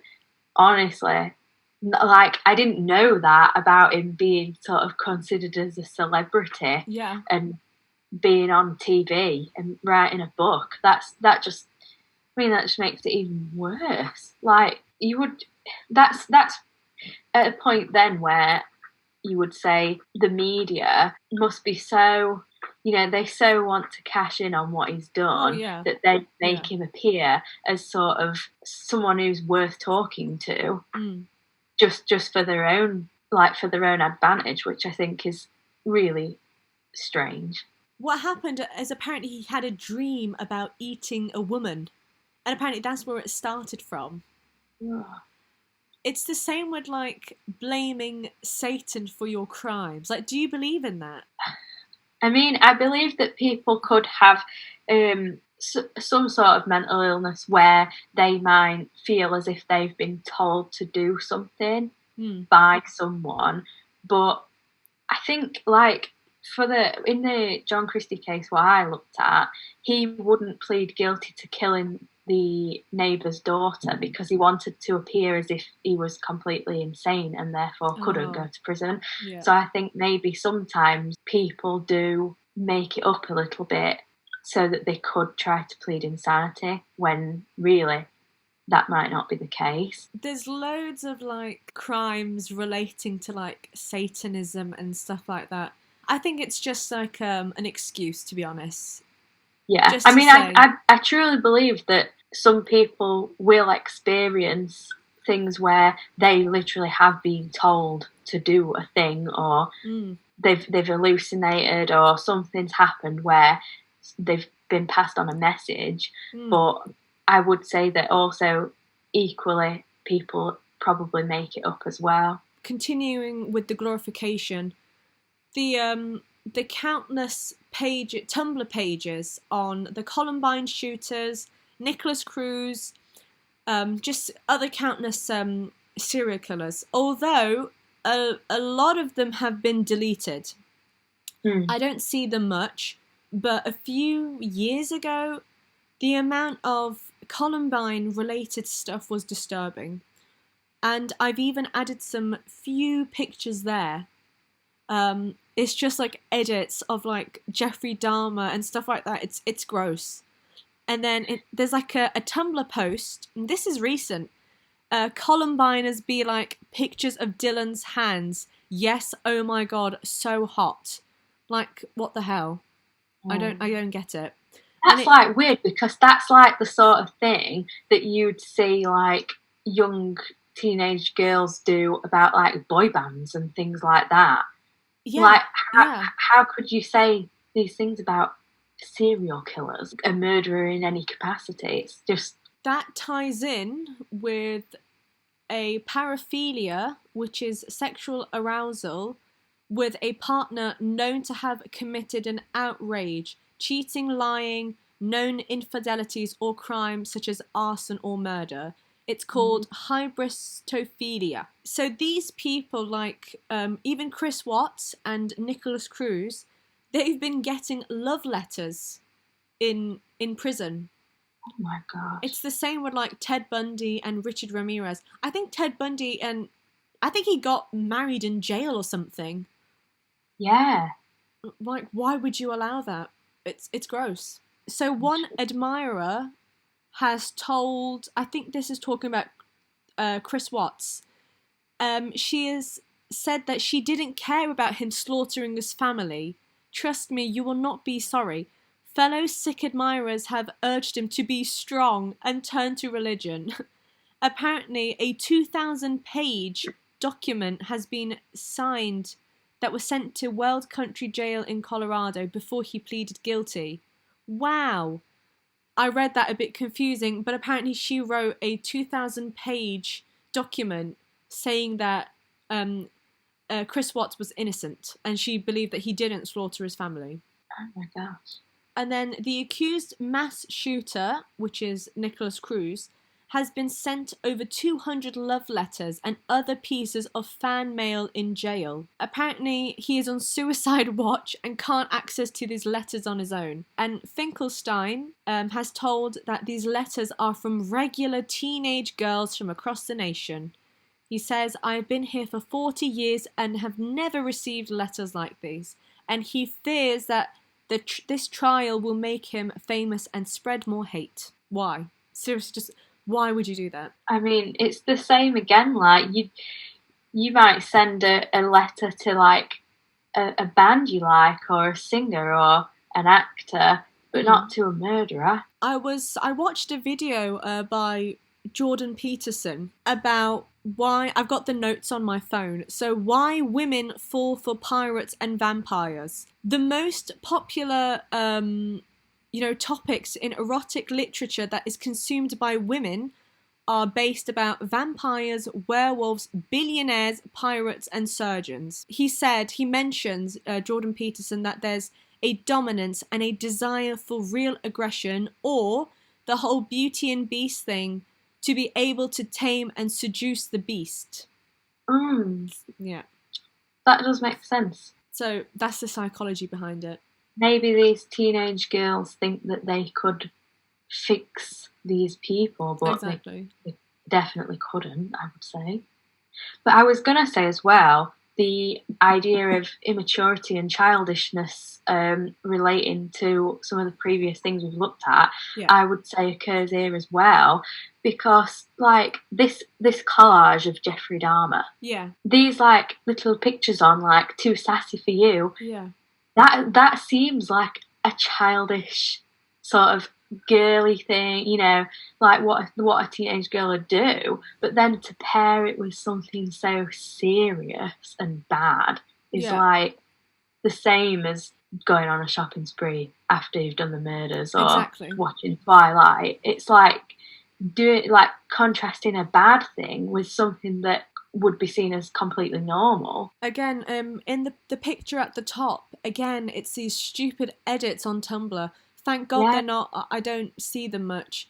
honestly, like I didn't know that about him being sort of considered as a celebrity Yeah. and being on TV and writing a book. That just. I mean, that just makes it even worse. Like you would. That's at a point then where you would say the media must be so, they so want to cash in on what he's Oh done yeah. that they make him appear as sort of someone who's worth talking to, just for their own, like for their own advantage, which I think is really strange. What happened is apparently he had a dream about eating a woman, and apparently that's where it started from. Ugh. It's the same with like blaming Satan for your crimes. Like, do you believe in that? I mean, I believe that people could have some sort of mental illness where they might feel as if they've been told to do something by someone, but I think like in the John Christie case, what I looked at, he wouldn't plead guilty to killing the neighbour's daughter because he wanted to appear as if he was completely insane and therefore couldn't go to prison. Yeah. So I think maybe sometimes people do make it up a little bit so that they could try to plead insanity when really that might not be the case. There's loads of like crimes relating to like Satanism and stuff like that. I think it's just like an excuse, to be honest. Yeah, I mean, I truly believe that some people will experience things where they literally have been told to do a thing, or they've hallucinated, or something's happened where they've been passed on a message. But I would say that also equally people probably make it up as well. Continuing with the glorification, the countless Tumblr pages on the Columbine shooters, Nicholas Cruz, just other countless serial killers. Although a lot of them have been deleted. I don't see them much, but a few years ago, the amount of Columbine-related stuff was disturbing. And I've even added some few pictures there. It's just like edits of like Jeffrey Dahmer and stuff like that. It's gross. And then there's like a Tumblr post, and this is recent. Columbiners be like pictures of Dylan's hands. Yes, oh my god, so hot. Like, what the hell? I don't get it. That's like weird because that's like the sort of thing that you'd see like young teenage girls do about like boy bands and things like that. Yeah. Like, how could you say these things about serial killers, a murderer in any capacity? It's just... That ties in with a paraphilia, which is sexual arousal, with a partner known to have committed an outrage, cheating, lying, known infidelities or crimes such as arson or murder. It's called hybristophilia. So these people, like even Chris Watts and Nicholas Cruz, they've been getting love letters in prison. Oh my god! It's the same with like Ted Bundy and Richard Ramirez. I think Ted Bundy he got married in jail or something. Yeah. Like, why would you allow that? It's gross. So one admirer has told, I think this is talking about Chris Watts, she has said that she didn't care about him slaughtering his family. Trust me, you will not be sorry. Fellow sick admirers have urged him to be strong and turn to religion. Apparently, a 2,000-page document has been signed that was sent to Weld Country Jail in Colorado before he pleaded guilty. Wow. I read that a bit confusing, but apparently she wrote a 2,000-page document saying that Chris Watts was innocent and she believed that he didn't slaughter his family. Oh my gosh. And then the accused mass shooter, which is Nicholas Cruz, has been sent over 200 love letters and other pieces of fan mail in jail. Apparently, he is on suicide watch and can't access to these letters on his own. And Finkelstein has told that these letters are from regular teenage girls from across the nation. He says, "I've been here for 40 years and have never received letters like these." And he fears that this trial will make him famous and spread more hate. Why? Seriously, just why would you do that? I mean, it's the same again. Like you might send a letter to like a band you like, or a singer, or an actor, but not to a murderer. I watched a video by Jordan Peterson about why, I've got the notes on my phone, so why women fall for pirates and vampires. The most popular topics in erotic literature that is consumed by women are based about vampires, werewolves, billionaires, pirates, and surgeons. He mentions, Jordan Peterson, that there's a dominance and a desire for real aggression, or the whole Beauty and Beast thing, to be able to tame and seduce the beast. Yeah. That does make sense. So that's the psychology behind it. Maybe these teenage girls think that they could fix these people, but exactly. they definitely couldn't, I would say. But I was going to say as well, the idea of immaturity and childishness relating to some of the previous things we've looked at, I would say occurs here as well, because like this collage of Jeffrey Dahmer, these like little pictures on like Too Sassy for You, that seems like a childish sort of girly thing, you know, like what a teenage girl would do, but then to pair it with something so serious and bad is like the same as going on a shopping spree after you've done the murders, or watching Twilight. It's like contrasting a bad thing with something that would be seen as completely normal. Again, in the picture at the top, again, it's these stupid edits on Tumblr. Thank God they're not, I don't see them much.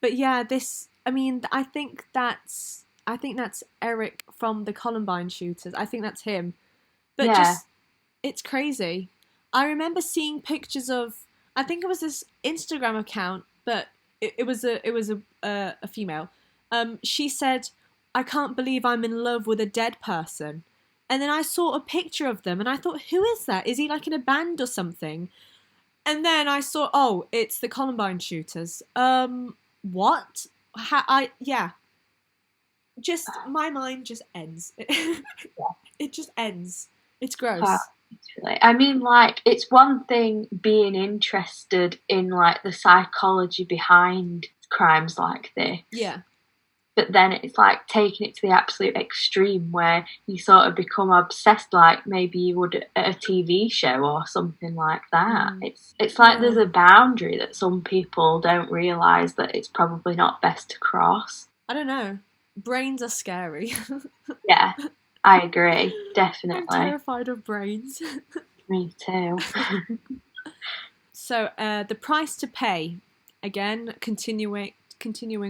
But yeah, I think that's Eric from the Columbine shooters. I think that's him. But it's crazy. I remember seeing pictures of, I think it was this Instagram account, but it was a female. She said, "I can't believe I'm in love with a dead person." And then I saw a picture of them and I thought, who is that? Is he like in a band or something? And then I saw, oh, it's the Columbine shooters. What? Just, my mind just ends. It just ends. It's gross. I mean, like, it's one thing being interested in, like, the psychology behind crimes like this. Yeah. But then it's like taking it to the absolute extreme where you sort of become obsessed, like maybe you would at a TV show or something like that. It's like there's a boundary that some people don't realise that it's probably not best to cross. I don't know. Brains are scary. Yeah, I agree. Definitely. I'm terrified of brains. Me too. So, the price to pay, again, continuing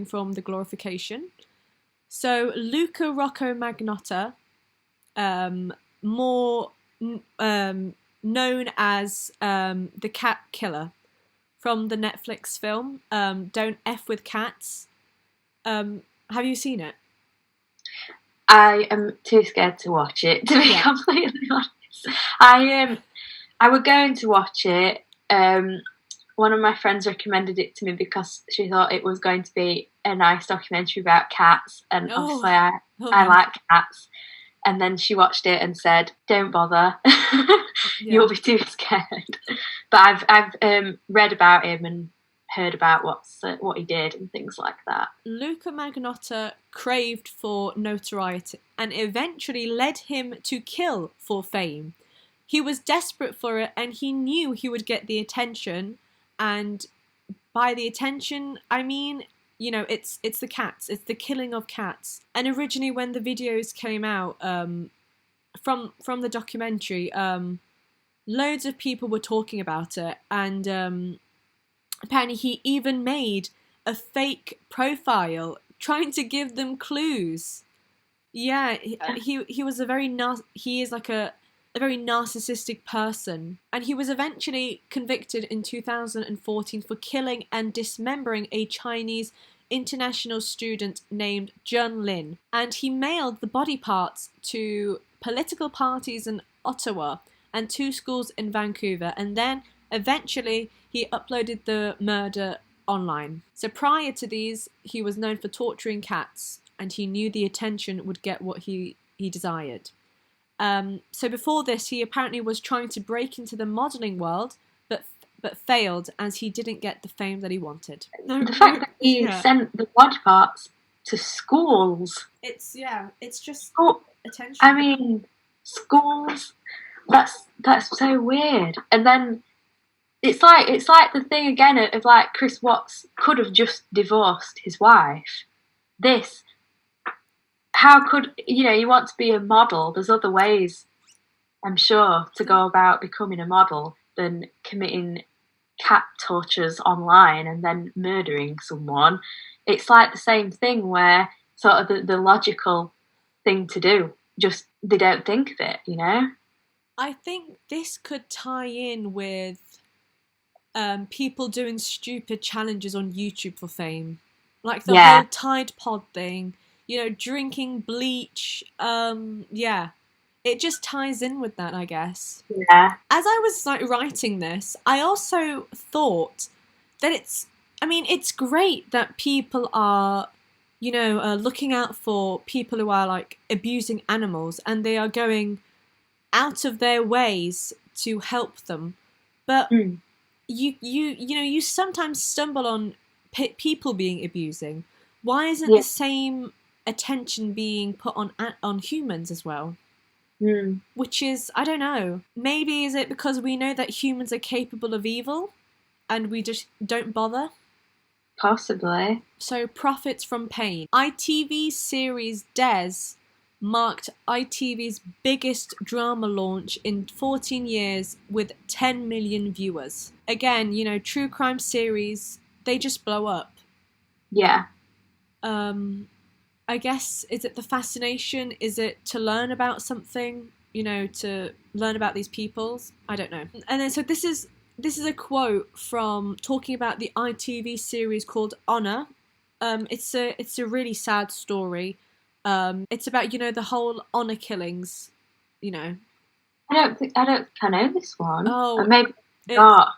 from the glorification. So Luca Rocco Magnotta, more known as the Cat Killer from the Netflix film Don't F with Cats. Have you seen it? I am too scared to watch it, to be completely honest. I was going to watch it. One of my friends recommended it to me because she thought it was going to be a nice documentary about cats, and obviously I like cats. And then she watched it and said, "Don't bother, you'll be too scared." But I've read about him and heard about what he did and things like that. Luca Magnotta craved for notoriety and eventually led him to kill for fame. He was desperate for it, and he knew he would get the attention. And by the attention, I mean, you know, it's the cats. It's the killing of cats. And originally, when the videos came out from the documentary, loads of people were talking about it. And apparently, he even made a fake profile trying to give them clues. Yeah, he was he is like a very narcissistic person, and he was eventually convicted in 2014 for killing and dismembering a Chinese international student named Jun Lin, and he mailed the body parts to political parties in Ottawa and 2 schools in Vancouver, and then eventually he uploaded the murder online. So prior to these, he was known for torturing cats, and he knew the attention would get what he desired. So before this, he apparently was trying to break into the modelling world, but failed as he didn't get the fame that he wanted. The fact that he sent the body parts to schools. It's just attention. I mean, schools. That's so weird. And then it's like the thing again of like Chris Watts could have just divorced his wife. How could, you want to be a model, there's other ways, I'm sure, to go about becoming a model than committing cat tortures online and then murdering someone. It's like the same thing where sort of the logical thing to do, just they don't think of it, I think this could tie in with people doing stupid challenges on YouTube for fame. Like the whole Tide Pod thing. Drinking bleach. It just ties in with that, I guess. Yeah. As I was writing this, I also thought that it's great that people are, looking out for people who are like abusing animals, and they are going out of their ways to help them. But you sometimes stumble on people being abusing. Why isn't the same attention being put on humans as well? Which is, I don't know, maybe is it because we know that humans are capable of evil and we just don't bother? Possibly. So profits from pain. ITV series Des marked ITV's biggest drama launch in 14 years with 10 million viewers. Again, true crime series, they just blow up. Yeah. I guess, is it the fascination? Is it to learn about something? To learn about these peoples? I don't know. And then, so this is a quote from talking about the ITV series called Honor. It's a really sad story. It's about, the whole honor killings, I don't think I know this one. Oh, maybe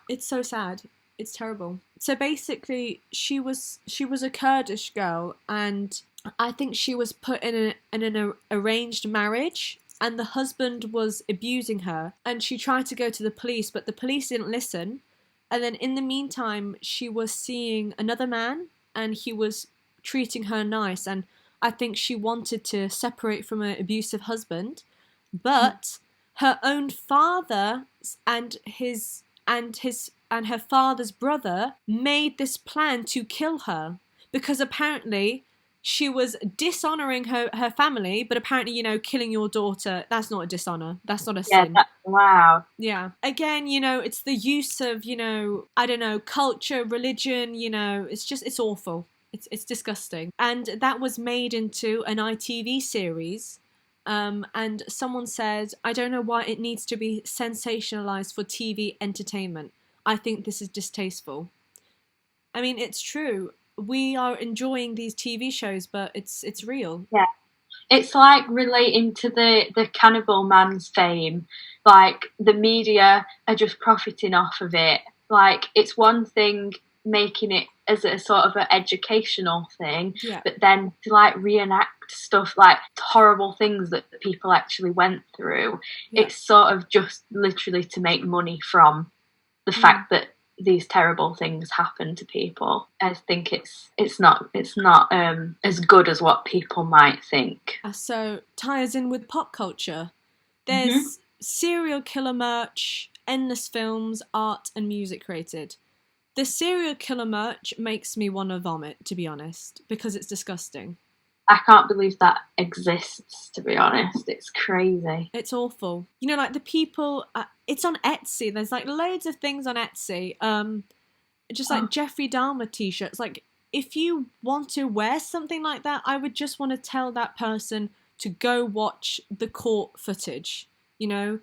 it's so sad. It's terrible. So basically, she was a Kurdish girl, and I think she was put in an arranged marriage, and the husband was abusing her, and she tried to go to the police, but the police didn't listen. And then in the meantime, she was seeing another man, and he was treating her nice, and I think she wanted to separate from her abusive husband, but her own father and her father's brother made this plan to kill her, because apparently she was dishonoring her family, but apparently, killing your daughter, that's not a dishonor. That's not a sin. Wow. Yeah. Again, it's the use of, I don't know, culture, religion, it's awful. It's disgusting. And that was made into an ITV series. And someone said, I don't know why it needs to be sensationalized for TV entertainment. I think this is distasteful. I mean, it's true. We are enjoying these TV shows, but it's real. Yeah. It's like relating to the Cannibal Man's fame. Like, the media are just profiting off of it. Like, it's one thing making it as a sort of an educational thing, but then to like reenact stuff like horrible things that people actually went through, it's sort of just literally to make money from the fact that these terrible things happen to people. I think it's not as good as what people might think. So ties in with pop culture. There's serial killer merch, endless films, art and music created. The serial killer merch makes me want to vomit, to be honest, because it's disgusting. I can't believe that exists, to be honest. It's crazy. It's awful. Like the people, it's on Etsy. There's like loads of things on Etsy. Just like Jeffrey Dahmer t-shirts. Like if you want to wear something like that, I would just want to tell that person to go watch the court footage. You know,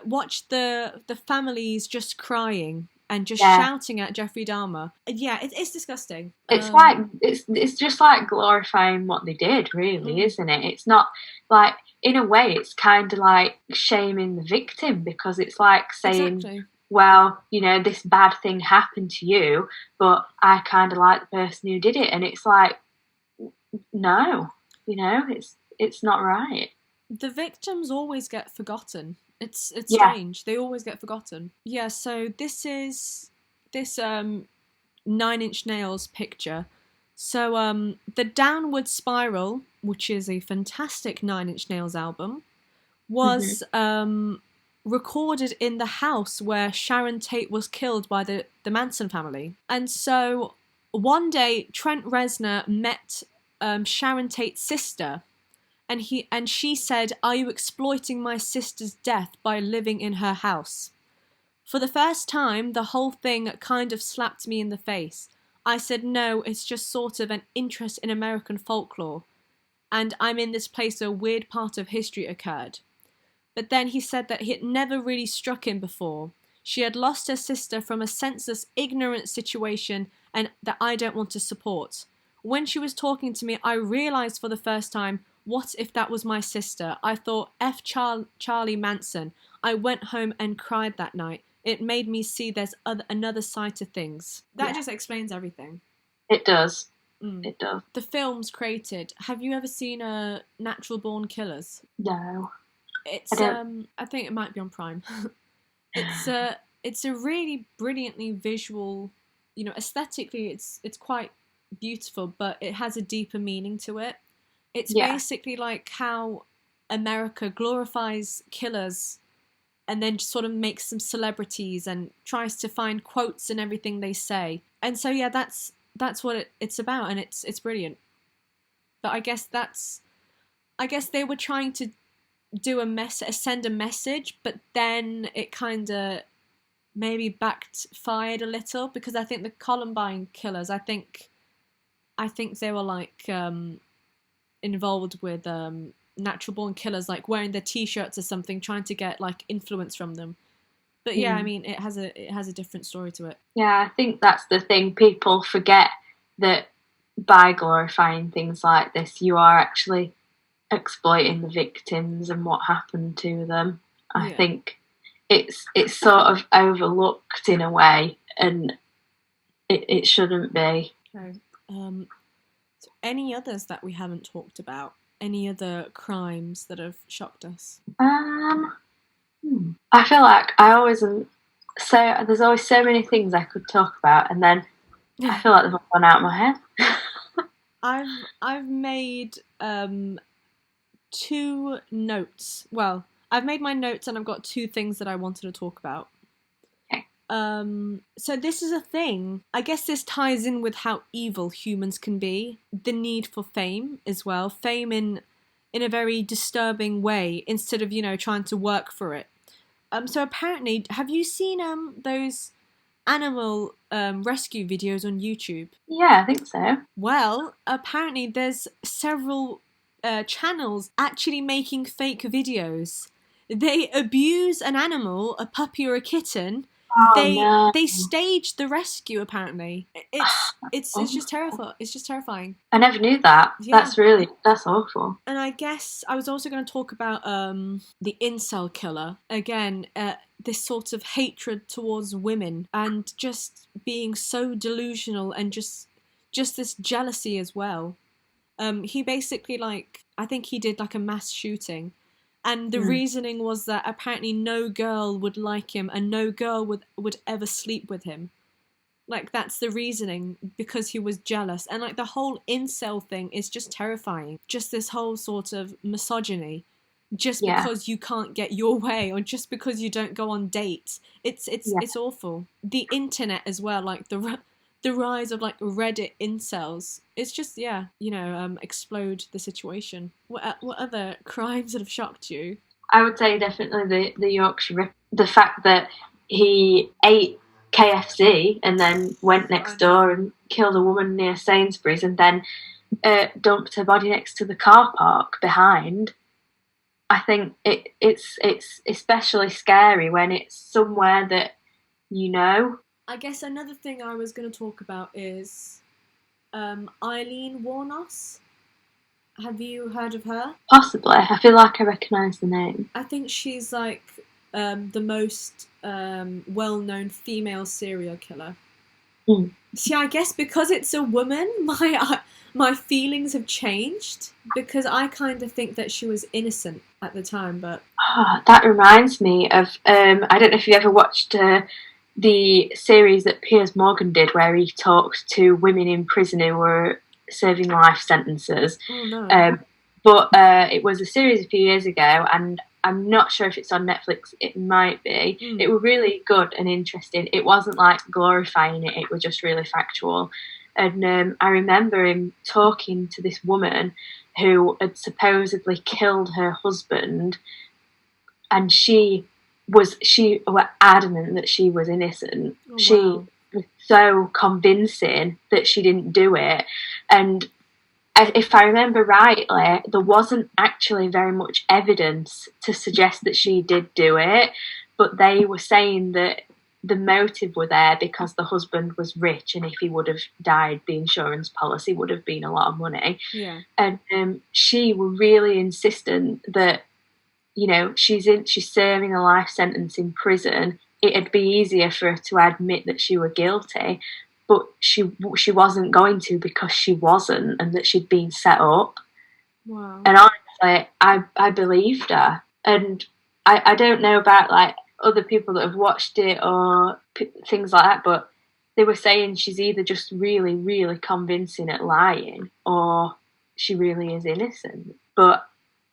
watch the families just crying and just shouting at Jeffrey Dahmer. Yeah, it's disgusting. It's like it's just like glorifying what they did, really, isn't it? It's not like, in a way, it's kind of like shaming the victim, because it's like saying, exactly. Well, you know, this bad thing happened to you, but I kind of like the person who did it, and it's like, no, you know, it's not right. The victims always get forgotten. It's strange. They always get forgotten. Yeah, so this is this 9 Inch Nails picture. So the Downward Spiral, which is a fantastic 9 Inch Nails album, was recorded in the house where Sharon Tate was killed by the Manson family. And so one day Trent Reznor met Sharon Tate's sister, and she said, "Are you exploiting my sister's death by living in her house?" For the first time, the whole thing kind of slapped me in the face. I said, "No, it's just sort of an interest in American folklore, and I'm in this place where a weird part of history occurred." But then he said that it never really struck him before. She had lost her sister from a senseless, ignorant situation, and that I don't want to support. When she was talking to me, I realized for the first time, what if that was my sister? I thought, F Charlie Manson. I went home and cried that night. It made me see there's another side to things. That just explains everything. It does. It does. The film's created. Have you ever seen Natural Born Killers? No. It's I think it might be on Prime. It's a really brilliantly visual, you know, aesthetically it's quite beautiful, but it has a deeper meaning to it. It's basically like how America glorifies killers and then just sort of makes them celebrities and tries to find quotes in everything they say. And so yeah, that's what it's about, and it's brilliant. But I guess they were trying to send a message, but then it kind of maybe backfired a little, because I think the Columbine killers, I think they were like involved with Natural Born Killers, like wearing their t-shirts or something, trying to get like influence from them. But yeah, I mean, it has a different story to it. Yeah, I think that's the thing. People forget that by glorifying things like this, you are actually exploiting the victims and what happened to them. I think it's sort of overlooked in a way, and it shouldn't be. Okay. So any others that we haven't talked about? Any other crimes that have shocked us? I feel like I always there's always so many things I could talk about, and then I feel like they've all gone out of my head. I've made 2 notes. Well, I've made my notes and I've got 2 things that I wanted to talk about. Okay. So this is a thing. I guess this ties in with how evil humans can be. The need for fame as well. Fame in a very disturbing way, instead of, you know, trying to work for it. So apparently, have you seen those animal rescue videos on YouTube? Yeah, I think so. Well, apparently there's several channels actually making fake videos. They abuse an animal, a puppy or a kitten. They stage the rescue. Apparently, it's just terrifying. It's just terrifying. I never knew that. Yeah. That's awful. And I guess I was also going to talk about the incel killer again. This sort of hatred towards women and just being so delusional, and just this jealousy as well. He basically, like, I think he did like a mass shooting, and the reasoning was that apparently no girl would like him and no girl would ever sleep with him. Like, that's the reasoning, because he was jealous. And like the whole incel thing is just terrifying. Just this whole sort of misogyny, just because you can't get your way, or just because you don't go on dates. It's awful. The internet as well, like the rise of like Reddit incels. It's just, explode the situation. What other crimes that have shocked you? I would say definitely the Yorkshire Rip. The fact that he ate KFC and then went next door and killed a woman near Sainsbury's and then dumped her body next to the car park behind. I think it's especially scary when it's somewhere that you know. I guess another thing I was going to talk about is Eileen Warnos. Have you heard of her? Possibly. I feel like I recognise the name. I think she's like the most well-known female serial killer. Mm. See, I guess because it's a woman, my feelings have changed, because I kind of think that she was innocent at the time, but... Oh, that reminds me of, I don't know if you ever watched the series that Piers Morgan did where he talked to women in prison who were serving life sentences. Oh, no. But it was a series a few years ago, and I'm not sure if it's on Netflix. It might be. It was really good and interesting. It wasn't like glorifying it. It was just really factual. And I remember him talking to this woman who had supposedly killed her husband, and she was adamant that she was innocent. Oh, wow. She was so convincing that she didn't do it, and if I remember rightly, there wasn't actually very much evidence to suggest that she did do it, but they were saying that the motive were there because the husband was rich, and if he would have died, the insurance policy would have been a lot of money. Yeah. And she were really insistent that, you know, she's serving a life sentence in prison. It'd be easier for her to admit that she were guilty, but she wasn't going to because she wasn't, and that she'd been set up. Wow. And honestly, I believed her. And I don't know about like other people that have watched it or things like that, but they were saying she's either just really, really convincing at lying, or she really is innocent. But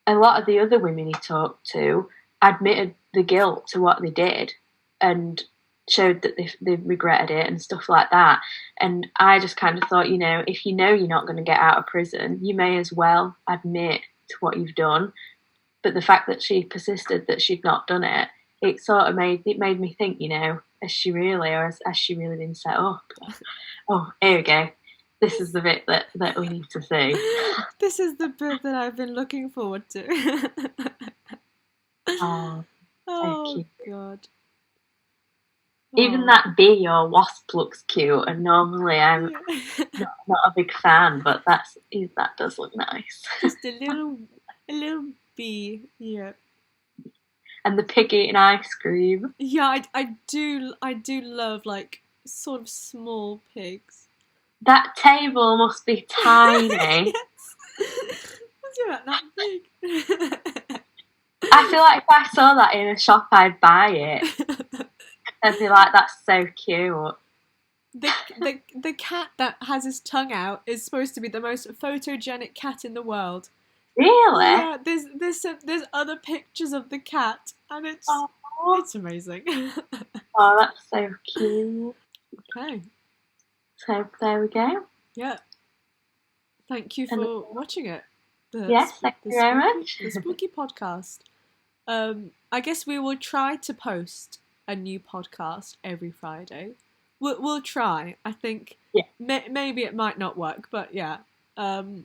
a lot of the other women he talked to admitted the guilt to what they did, and showed that they regretted it and stuff like that. And I just kind of thought, you know, if you know you're not going to get out of prison, you may as well admit to what you've done. But the fact that she persisted that she'd not done it, it sort of made me think, you know, has she really been set up? Oh, here we go. This is the bit that we need to see. This is the bit that I've been looking forward to. Oh, oh God. Even that bee or wasp looks cute, and normally I'm not a big fan, but that does look nice. Just a little bee, yeah. And the pig eating ice cream. Yeah, I do love like sort of small pigs. That table must be tiny. Yes. What's that big? I feel like if I saw that in a shop, I'd buy it. I'd be like, that's so cute. The cat that has his tongue out is supposed to be the most photogenic cat in the world. Really? Yeah, there's other pictures of the cat, and it's amazing. Oh, that's so cute. Okay. So there we go. Yeah. Thank you for watching it. Yes, thank you very much. The spooky podcast. I guess we will try to post a new podcast every Friday. We'll try. I think maybe it might not work, but yeah. Try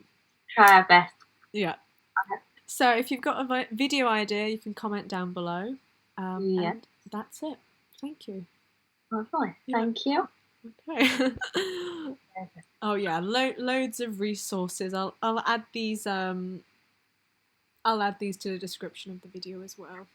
our best. Yeah. Okay. So if you've got a video idea, you can comment down below. And that's it. Thank you. Lovely. Yeah. Thank you. Okay. Oh yeah, loads of resources. I'll add these. I'll add these to the description of the video as well.